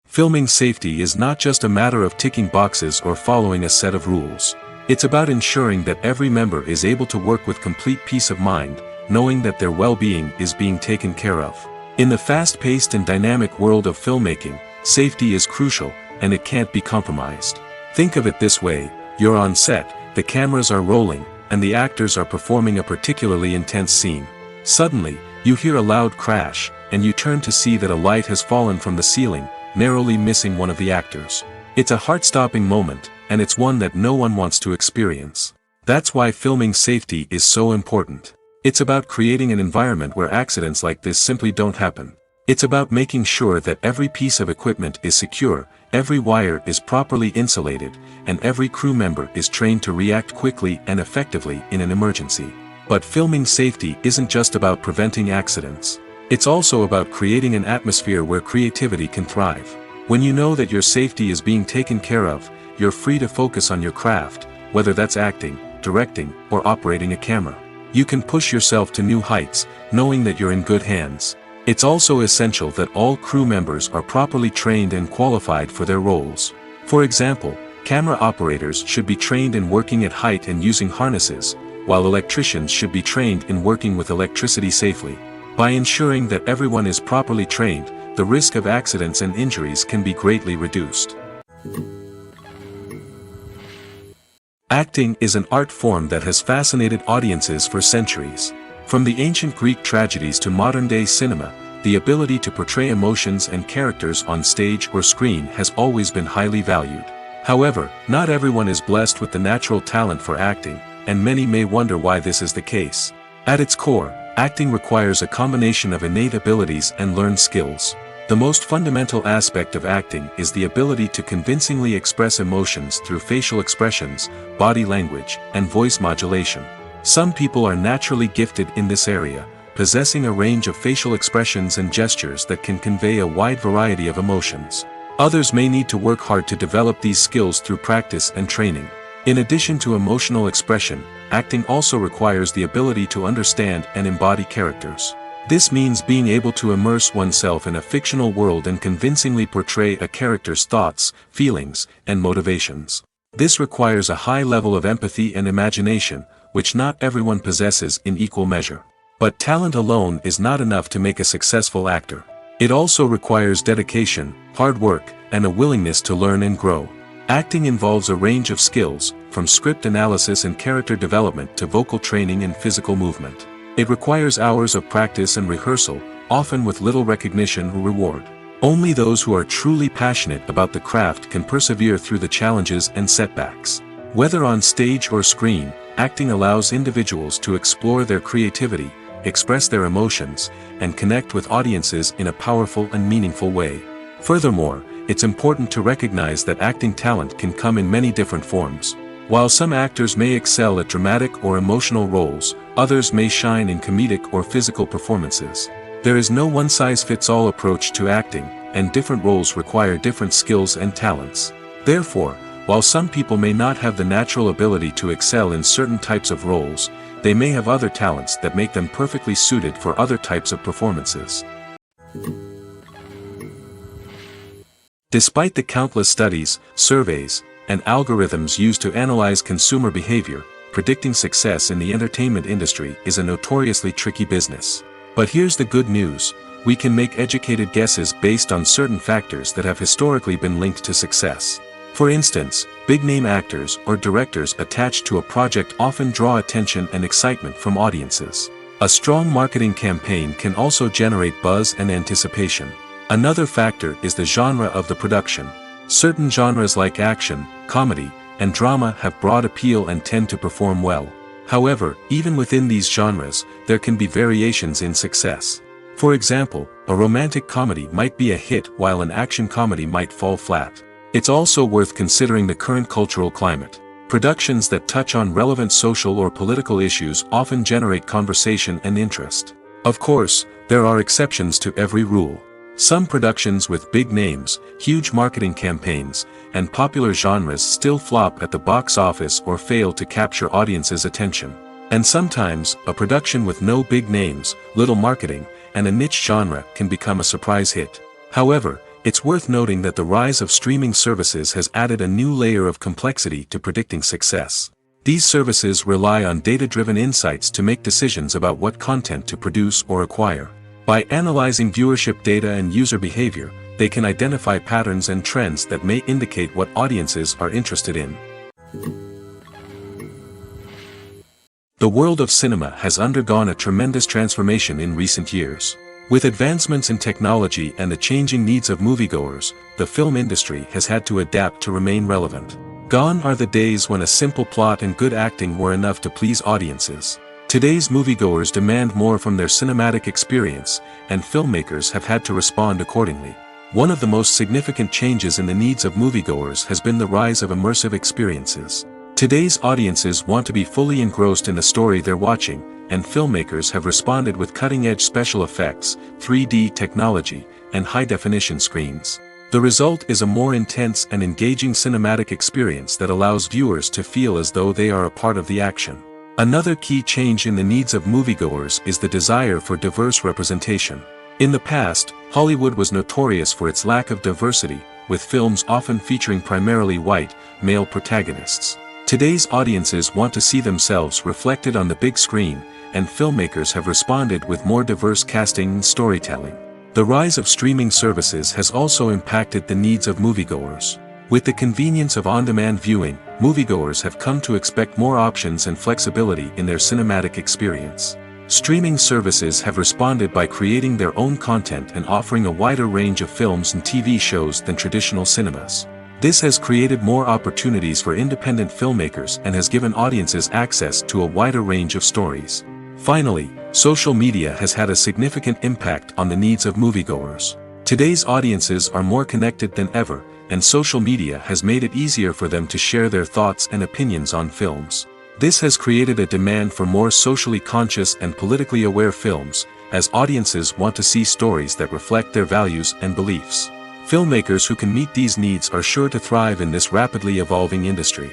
Filming safety is not just a matter of ticking boxes or following a set of rules. It's about ensuring that every member is able to work with complete peace of mind, knowing that their well-being is being taken care of. In the fast-paced and dynamic world of filmmaking, safety is crucial, and it can't be compromised. Think of it this way: you're on set, the cameras are rolling, and the actors are performing a particularly intense scene. Suddenly, you hear a loud crash, and you turn to see that a light has fallen from the ceiling, narrowly missing one of the actors. It's a heart-stopping moment, and it's one that no one wants to experience. That's why filming safety is so important. It's about creating an environment where accidents like this simply don't happen. It's about making sure that every piece of equipment is secure, every wire is properly insulated, and every crew member is trained to react quickly and effectively in an emergency. But filming safety isn't just about preventing accidents. It's also about creating an atmosphere where creativity can thrive. When you know that your safety is being taken care of, you're free to focus on your craft, whether that's acting, directing, or operating a camera. You can push yourself to new heights, knowing that you're in good hands. It's also essential that all crew members are properly trained and qualified for their roles. For example, camera operators should be trained in working at height and using harnesses, while electricians should be trained in working with electricity safely. By ensuring that everyone is properly trained, the risk of accidents and injuries can be greatly reduced. Acting is an art form that has fascinated audiences for centuries. From the ancient Greek tragedies to modern-day cinema, the ability to portray emotions and characters on stage or screen has always been highly valued. However, not everyone is blessed with the natural talent for acting, and many may wonder why this is the case. At its core, acting requires a combination of innate abilities and learned skills. The most fundamental aspect of acting is the ability to convincingly express emotions through facial expressions, body language, and voice modulation. Some people are naturally gifted in this area, possessing a range of facial expressions and gestures that can convey a wide variety of emotions. Others may need to work hard to develop these skills through practice and training. In addition to emotional expression, acting also requires the ability to understand and embody characters. This means being able to immerse oneself in a fictional world and convincingly portray a character's thoughts, feelings, and motivations. This requires a high level of empathy and imagination, which not everyone possesses in equal measure. But talent alone is not enough to make a successful actor. It also requires dedication, hard work, and a willingness to learn and grow. Acting involves a range of skills, from script analysis and character development to vocal training and physical movement. It requires hours of practice and rehearsal, often with little recognition or reward. Only those who are truly passionate about the craft can persevere through the challenges and setbacks. Whether on stage or screen, acting allows individuals to explore their creativity, express their emotions, and connect with audiences in a powerful and meaningful way. Furthermore, it's important to recognize that acting talent can come in many different forms. While some actors may excel at dramatic or emotional roles, others may shine in comedic or physical performances. There is no one-size-fits-all approach to acting, and different roles require different skills and talents. Therefore, while some people may not have the natural ability to excel in certain types of roles, they may have other talents that make them perfectly suited for other types of performances. Despite the countless studies, surveys, and algorithms used to analyze consumer behavior, predicting success in the entertainment industry is a notoriously tricky business. But here's the good news: we can make educated guesses based on certain factors that have historically been linked to success. For instance, big-name actors or directors attached to a project often draw attention and excitement from audiences. A strong marketing campaign can also generate buzz and anticipation. Another factor is the genre of the production. Certain genres like action, comedy, and drama have broad appeal and tend to perform well. However, even within these genres, there can be variations in success. For example, a romantic comedy might be a hit while an action comedy might fall flat. It's also worth considering the current cultural climate. Productions that touch on relevant social or political issues often generate conversation and interest. Of course, there are exceptions to every rule. Some productions with big names, huge marketing campaigns, and popular genres still flop at the box office or fail to capture audiences' attention. And sometimes, a production with no big names, little marketing, and a niche genre can become a surprise hit. However, it's worth noting that the rise of streaming services has added a new layer of complexity to predicting success. These services rely on data-driven insights to make decisions about what content to produce or acquire. By analyzing viewership data and user behavior, they can identify patterns and trends that may indicate what audiences are interested in. The world of cinema has undergone a tremendous transformation in recent years. With advancements in technology and the changing needs of moviegoers, the film industry has had to adapt to remain relevant. Gone are the days when a simple plot and good acting were enough to please audiences. Today's moviegoers demand more from their cinematic experience, and filmmakers have had to respond accordingly. One of the most significant changes in the needs of moviegoers has been the rise of immersive experiences. Today's audiences want to be fully engrossed in the story they're watching, and filmmakers have responded with cutting-edge special effects, 3D technology, and high-definition screens. The result is a more intense and engaging cinematic experience that allows viewers to feel as though they are a part of the action. Another key change in the needs of moviegoers is the desire for diverse representation. In the past, Hollywood was notorious for its lack of diversity, with films often featuring primarily white, male protagonists. Today's audiences want to see themselves reflected on the big screen, and filmmakers have responded with more diverse casting and storytelling. The rise of streaming services has also impacted the needs of moviegoers. With the convenience of on-demand viewing, moviegoers have come to expect more options and flexibility in their cinematic experience. Streaming services have responded by creating their own content and offering a wider range of films and TV shows than traditional cinemas. This has created more opportunities for independent filmmakers and has given audiences access to a wider range of stories. Finally, social media has had a significant impact on the needs of moviegoers. Today's audiences are more connected than ever, and social media has made it easier for them to share their thoughts and opinions on films. This has created a demand for more socially conscious and politically aware films, as audiences want to see stories that reflect their values and beliefs. Filmmakers who can meet these needs are sure to thrive in this rapidly evolving industry.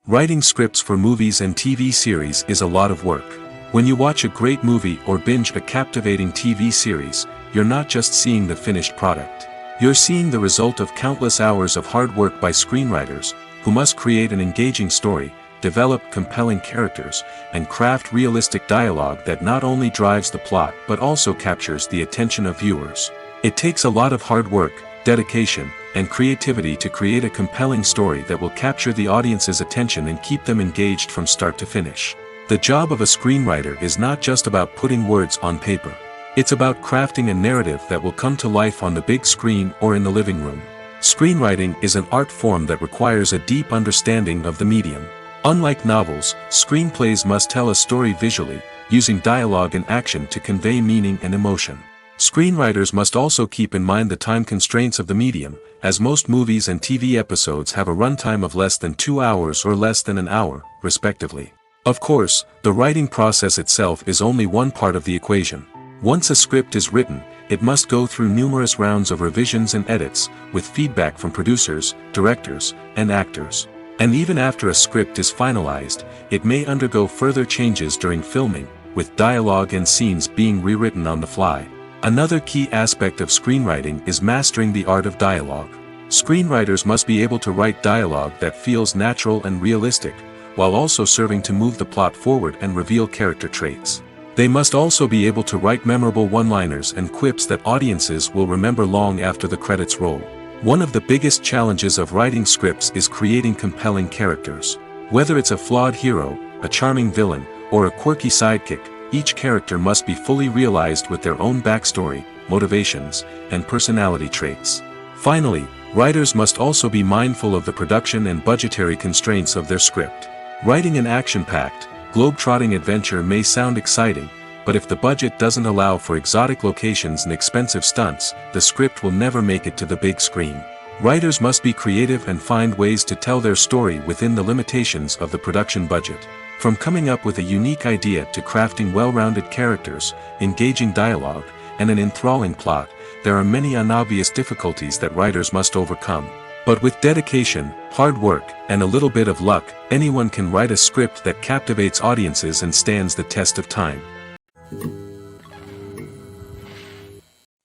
Writing scripts for movies and TV series is a lot of work. When you watch a great movie or binge a captivating TV series, you're not just seeing the finished product. You're seeing the result of countless hours of hard work by screenwriters, who must create an engaging story, develop compelling characters, and craft realistic dialogue that not only drives the plot but also captures the attention of viewers. It takes a lot of hard work, dedication, and creativity to create a compelling story that will capture the audience's attention and keep them engaged from start to finish. The job of a screenwriter is not just about putting words on paper. It's about crafting a narrative that will come to life on the big screen or in the living room. Screenwriting is an art form that requires a deep understanding of the medium. Unlike novels, screenplays must tell a story visually, using dialogue and action to convey meaning and emotion. Screenwriters must also keep in mind the time constraints of the medium, as most movies and TV episodes have a runtime of less than 2 hours or less than an hour, respectively. Of course, the writing process itself is only one part of the equation. Once a script is written, it must go through numerous rounds of revisions and edits, with feedback from producers, directors, and actors. And even after a script is finalized, it may undergo further changes during filming, with dialogue and scenes being rewritten on the fly. Another key aspect of screenwriting is mastering the art of dialogue. Screenwriters must be able to write dialogue that feels natural and realistic, while also serving to move the plot forward and reveal character traits. They must also be able to write memorable one-liners and quips that audiences will remember long after the credits roll. One of the biggest challenges of writing scripts is creating compelling characters. Whether it's a flawed hero, a charming villain, or a quirky sidekick, each character must be fully realized with their own backstory, motivations, and personality traits. Finally, writers must also be mindful of the production and budgetary constraints of their script. Writing an action-packed, globe-trotting adventure may sound exciting, but if the budget doesn't allow for exotic locations and expensive stunts, the script will never make it to the big screen. Writers must be creative and find ways to tell their story within the limitations of the production budget. From coming up with a unique idea to crafting well-rounded characters, engaging dialogue, and an enthralling plot, there are many unobvious difficulties that writers must overcome. But with dedication, hard work, and a little bit of luck, anyone can write a script that captivates audiences and stands the test of time.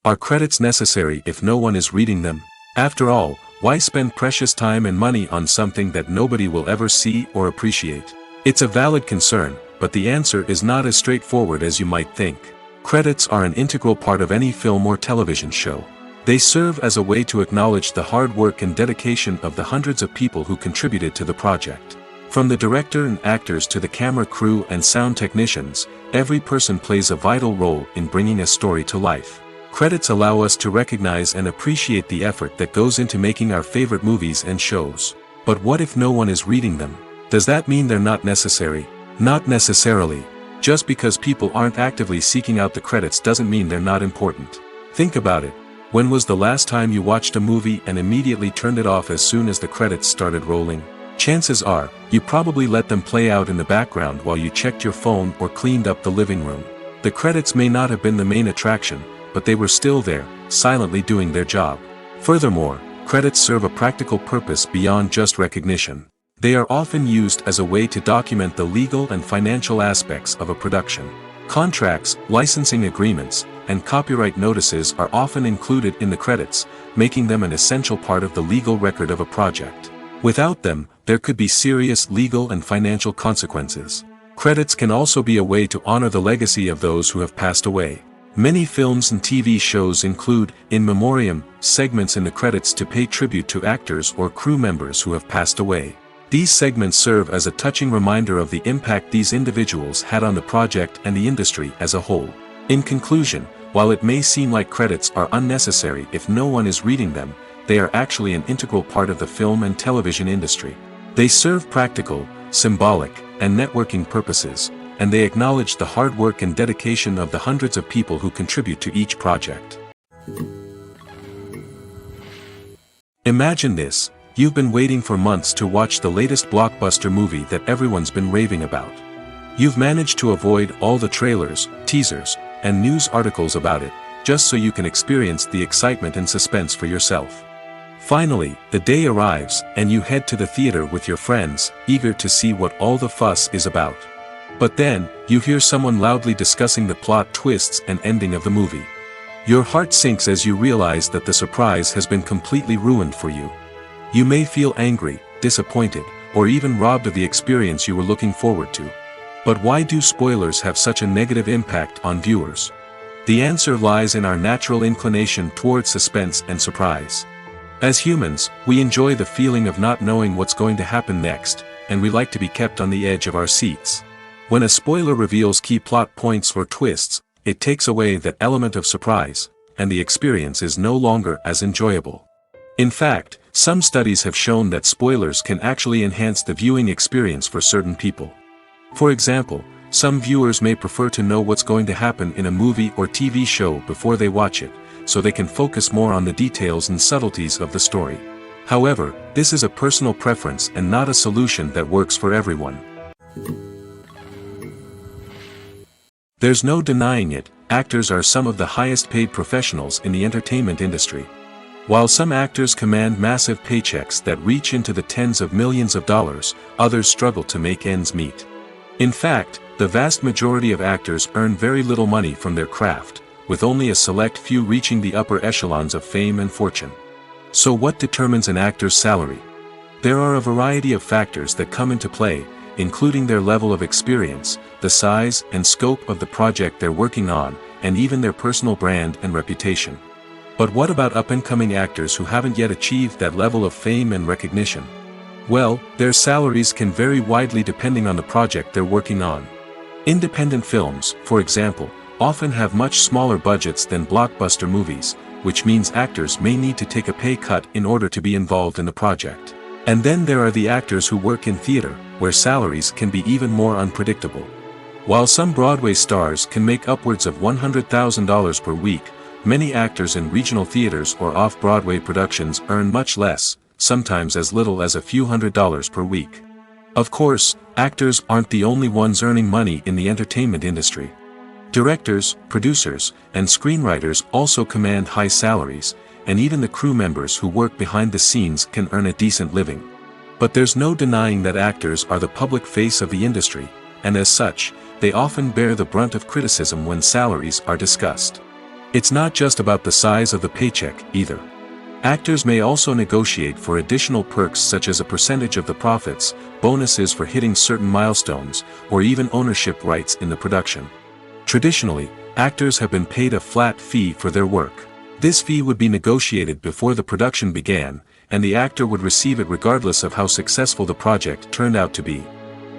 Are credits necessary if no one is reading them? After all, why spend precious time and money on something that nobody will ever see or appreciate? It's a valid concern, but the answer is not as straightforward as you might think. Credits are an integral part of any film or television show. They serve as a way to acknowledge the hard work and dedication of the hundreds of people who contributed to the project. From the director and actors to the camera crew and sound technicians, every person plays a vital role in bringing a story to life. Credits allow us to recognize and appreciate the effort that goes into making our favorite movies and shows. But what if no one is reading them? Does that mean they're not necessary? Not necessarily. Just because people aren't actively seeking out the credits doesn't mean they're not important. Think about it. When was the last time you watched a movie and immediately turned it off as soon as the credits started rolling? Chances are, you probably let them play out in the background while you checked your phone or cleaned up the living room. The credits may not have been the main attraction, but they were still there, silently doing their job. Furthermore, credits serve a practical purpose beyond just recognition. They are often used as a way to document the legal and financial aspects of a production. Contracts, licensing agreements, and copyright notices are often included in the credits, making them an essential part of the legal record of a project. Without them, there could be serious legal and financial consequences. Credits can also be a way to honor the legacy of those who have passed away. Many films and TV shows include, in memoriam, segments in the credits to pay tribute to actors or crew members who have passed away. These segments serve as a touching reminder of the impact these individuals had on the project and the industry as a whole. In conclusion, while it may seem like credits are unnecessary if no one is reading them, they are actually an integral part of the film and television industry. They serve practical, symbolic, and networking purposes, and they acknowledge the hard work and dedication of the hundreds of people who contribute to each project. Imagine this. You've been waiting for months to watch the latest blockbuster movie that everyone's been raving about. You've managed to avoid all the trailers, teasers, and news articles about it, just so you can experience the excitement and suspense for yourself. Finally, the day arrives, and you head to the theater with your friends, eager to see what all the fuss is about. But then, you hear someone loudly discussing the plot twists and ending of the movie. Your heart sinks as you realize that the surprise has been completely ruined for you. You may feel angry, disappointed, or even robbed of the experience you were looking forward to. But why do spoilers have such a negative impact on viewers? The answer lies in our natural inclination towards suspense and surprise. As humans, we enjoy the feeling of not knowing what's going to happen next, and we like to be kept on the edge of our seats. When a spoiler reveals key plot points or twists, it takes away that element of surprise, and the experience is no longer as enjoyable. In fact, some studies have shown that spoilers can actually enhance the viewing experience for certain people. For example, some viewers may prefer to know what's going to happen in a movie or TV show before they watch it, so they can focus more on the details and subtleties of the story. However, this is a personal preference and not a solution that works for everyone. There's no denying it, actors are some of the highest paid professionals in the entertainment industry. While some actors command massive paychecks that reach into the tens of millions of dollars, others struggle to make ends meet. In fact, the vast majority of actors earn very little money from their craft, with only a select few reaching the upper echelons of fame and fortune. So what determines an actor's salary? There are a variety of factors that come into play, including their level of experience, the size and scope of the project they're working on, and even their personal brand and reputation. But what about up-and-coming actors who haven't yet achieved that level of fame and recognition? Well, their salaries can vary widely depending on the project they're working on. Independent films, for example, often have much smaller budgets than blockbuster movies, which means actors may need to take a pay cut in order to be involved in the project. And then there are the actors who work in theater, where salaries can be even more unpredictable. While some Broadway stars can make upwards of $100,000 per week, Many actors in regional theaters or off-Broadway productions earn much less, sometimes as little as a few $100s per week. Of course, actors aren't the only ones earning money in the entertainment industry. Directors, producers, and screenwriters also command high salaries, and even the crew members who work behind the scenes can earn a decent living. But there's no denying that actors are the public face of the industry, and as such, they often bear the brunt of criticism when salaries are discussed. It's not just about the size of the paycheck, either. Actors may also negotiate for additional perks such as a percentage of the profits, bonuses for hitting certain milestones, or even ownership rights in the production. Traditionally, actors have been paid a flat fee for their work. This fee would be negotiated before the production began, and the actor would receive it regardless of how successful the project turned out to be.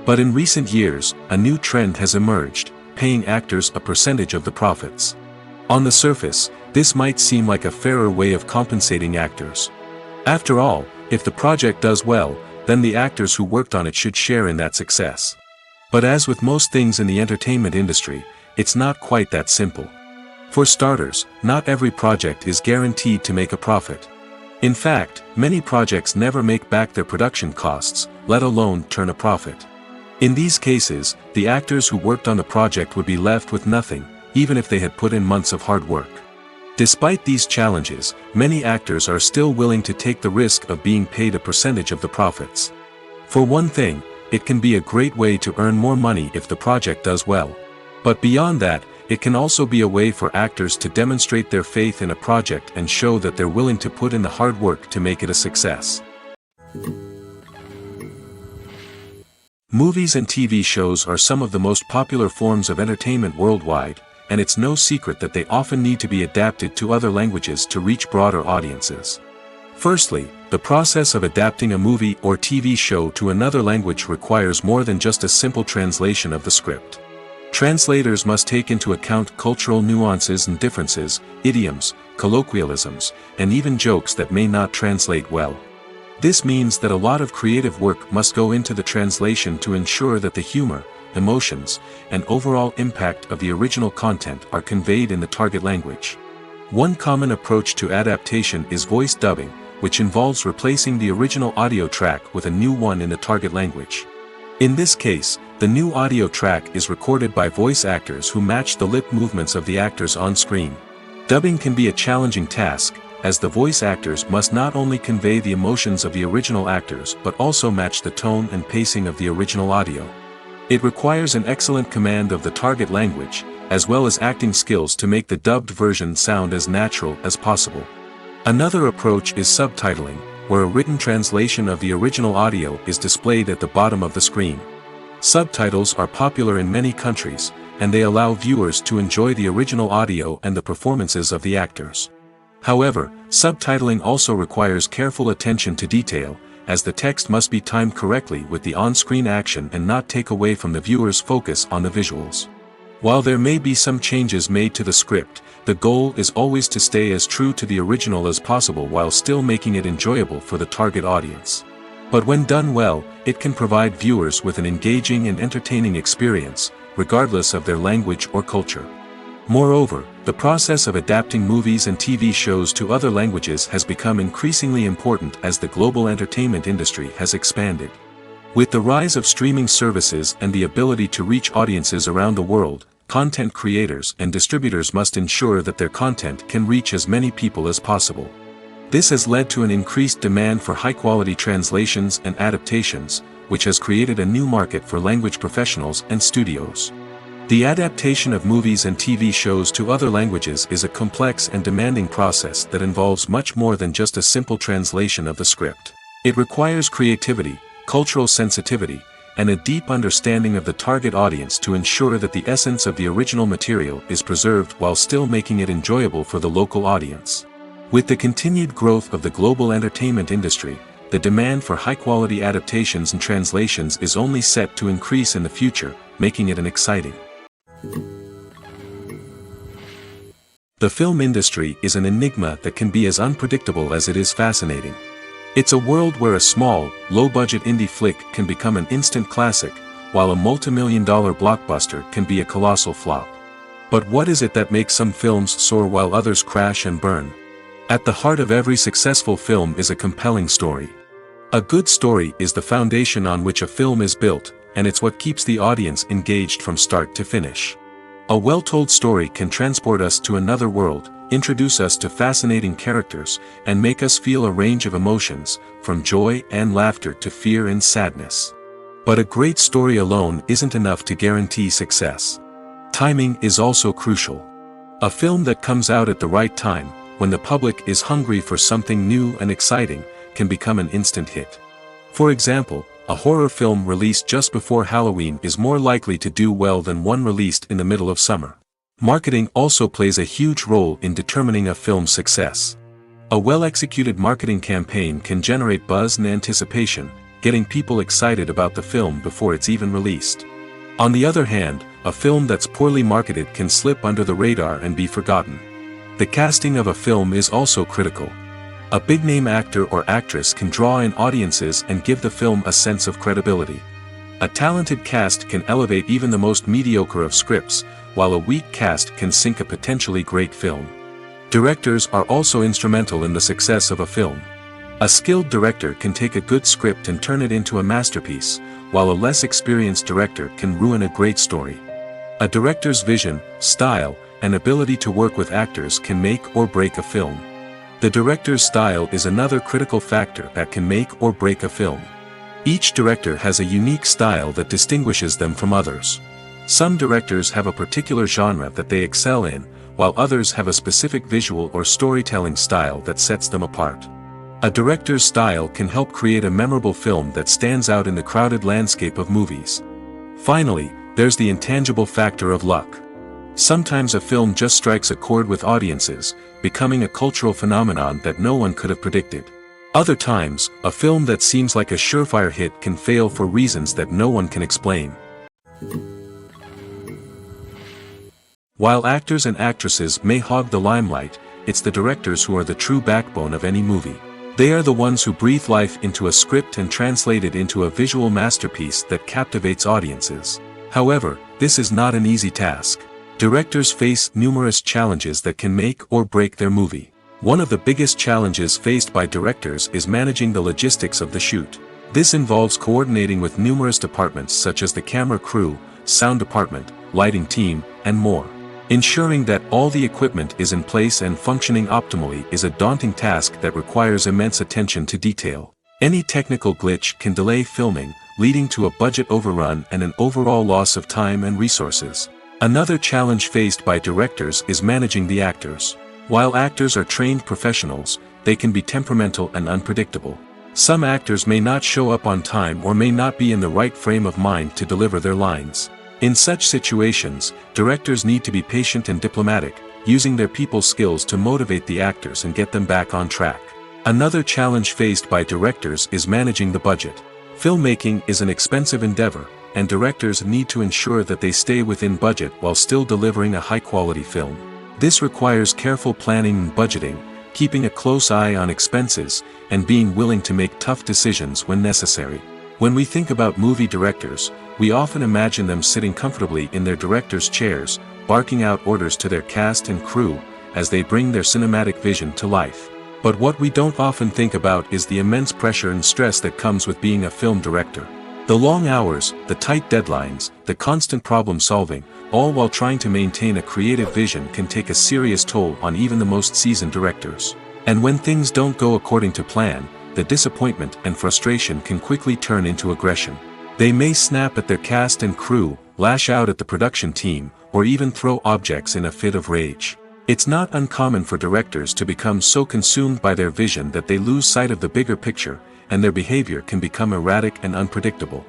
But in recent years, a new trend has emerged, paying actors a percentage of the profits. On the surface, this might seem like a fairer way of compensating actors. After all, if the project does well, then the actors who worked on it should share in that success. But as with most things in the entertainment industry, it's not quite that simple. For starters, not every project is guaranteed to make a profit. In fact, many projects never make back their production costs, let alone turn a profit. In these cases, the actors who worked on the project would be left with nothing, even if they had put in months of hard work. Despite these challenges, many actors are still willing to take the risk of being paid a percentage of the profits. For one thing, it can be a great way to earn more money if the project does well. But beyond that, it can also be a way for actors to demonstrate their faith in a project and show that they're willing to put in the hard work to make it a success. Movies and TV shows are some of the most popular forms of entertainment worldwide, and it's no secret that they often need to be adapted to other languages to reach broader audiences. Firstly, the process of adapting a movie or TV show to another language requires more than just a simple translation of the script. Translators must take into account cultural nuances and differences, idioms, colloquialisms, and even jokes that may not translate well. This means that a lot of creative work must go into the translation to ensure that the humor, emotions, and overall impact of the original content are conveyed in the target language. One common approach to adaptation is voice dubbing, which involves replacing the original audio track with a new one in the target language. In this case, the new audio track is recorded by voice actors who match the lip movements of the actors on screen. Dubbing can be a challenging task, as the voice actors must not only convey the emotions of the original actors but also match the tone and pacing of the original audio. It requires an excellent command of the target language, as well as acting skills to make the dubbed version sound as natural as possible. Another approach is subtitling, where a written translation of the original audio is displayed at the bottom of the screen. Subtitles are popular in many countries, and they allow viewers to enjoy the original audio and the performances of the actors. However, subtitling also requires careful attention to detail, as the text must be timed correctly with the on-screen action and not take away from the viewer's focus on the visuals. While there may be some changes made to the script, the goal is always to stay as true to the original as possible while still making it enjoyable for the target audience. But when done well, it can provide viewers with an engaging and entertaining experience, regardless of their language or culture. Moreover, the process of adapting movies and TV shows to other languages has become increasingly important as the global entertainment industry has expanded. With the rise of streaming services and the ability to reach audiences around the world, content creators and distributors must ensure that their content can reach as many people as possible. This has led to an increased demand for high-quality translations and adaptations, which has created a new market for language professionals and studios. The adaptation of movies and TV shows to other languages is a complex and demanding process that involves much more than just a simple translation of the script. It requires creativity, cultural sensitivity, and a deep understanding of the target audience to ensure that the essence of the original material is preserved while still making it enjoyable for the local audience. With the continued growth of the global entertainment industry, the demand for high-quality adaptations and translations is only set to increase in the future, making it an exciting. The film industry is an enigma that can be as unpredictable as it is fascinating. It's a world where a small, low-budget indie flick can become an instant classic, while a multi-million-dollar blockbuster can be a colossal flop. But what is it that makes some films soar while others crash and burn? At the heart of every successful film is a compelling story. A good story is the foundation on which a film is built, and it's what keeps the audience engaged from start to finish. A well-told story can transport us to another world, introduce us to fascinating characters, and make us feel a range of emotions, from joy and laughter to fear and sadness. But a great story alone isn't enough to guarantee success. Timing is also crucial. A film that comes out at the right time, when the public is hungry for something new and exciting, can become an instant hit. For example, a horror film released just before Halloween is more likely to do well than one released in the middle of summer. Marketing also plays a huge role in determining a film's success. A well-executed marketing campaign can generate buzz and anticipation, getting people excited about the film before it's even released. On the other hand, a film that's poorly marketed can slip under the radar and be forgotten. The casting of a film is also critical. A big-name actor or actress can draw in audiences and give the film a sense of credibility. A talented cast can elevate even the most mediocre of scripts, while a weak cast can sink a potentially great film. Directors are also instrumental in the success of a film. A skilled director can take a good script and turn it into a masterpiece, while a less experienced director can ruin a great story. A director's vision, style, and ability to work with actors can make or break a film. The director's style is another critical factor that can make or break a film. Each director has a unique style that distinguishes them from others. Some directors have a particular genre that they excel in, while others have a specific visual or storytelling style that sets them apart. A director's style can help create a memorable film that stands out in the crowded landscape of movies. Finally, there's the intangible factor of luck. Sometimes a film just strikes a chord with audiences, becoming a cultural phenomenon that no one could have predicted. Other times, a film that seems like a surefire hit can fail for reasons that no one can explain. While actors and actresses may hog the limelight, it's the directors who are the true backbone of any movie. They are the ones who breathe life into a script and translate it into a visual masterpiece that captivates audiences. However, this is not an easy task. Directors face numerous challenges that can make or break their movie. One of the biggest challenges faced by directors is managing the logistics of the shoot. This involves coordinating with numerous departments such as the camera crew, sound department, lighting team, and more. Ensuring that all the equipment is in place and functioning optimally is a daunting task that requires immense attention to detail. Any technical glitch can delay filming, leading to a budget overrun and an overall loss of time and resources. Another challenge faced by directors is managing the actors. While actors are trained professionals, they can be temperamental and unpredictable. Some actors may not show up on time or may not be in the right frame of mind to deliver their lines. In such situations, directors need to be patient and diplomatic, using their people skills to motivate the actors and get them back on track. Another challenge faced by directors is managing the budget. Filmmaking is an expensive endeavor, and directors need to ensure that they stay within budget while still delivering a high-quality film. This requires careful planning and budgeting, keeping a close eye on expenses, and being willing to make tough decisions when necessary. When we think about movie directors, we often imagine them sitting comfortably in their director's chairs, barking out orders to their cast and crew, as they bring their cinematic vision to life. But what we don't often think about is the immense pressure and stress that comes with being a film director. The long hours, the tight deadlines, the constant problem-solving, all while trying to maintain a creative vision can take a serious toll on even the most seasoned directors. And when things don't go according to plan, the disappointment and frustration can quickly turn into aggression. They may snap at their cast and crew, lash out at the production team, or even throw objects in a fit of rage. It's not uncommon for directors to become so consumed by their vision that they lose sight of the bigger picture, and their behavior can become erratic and unpredictable.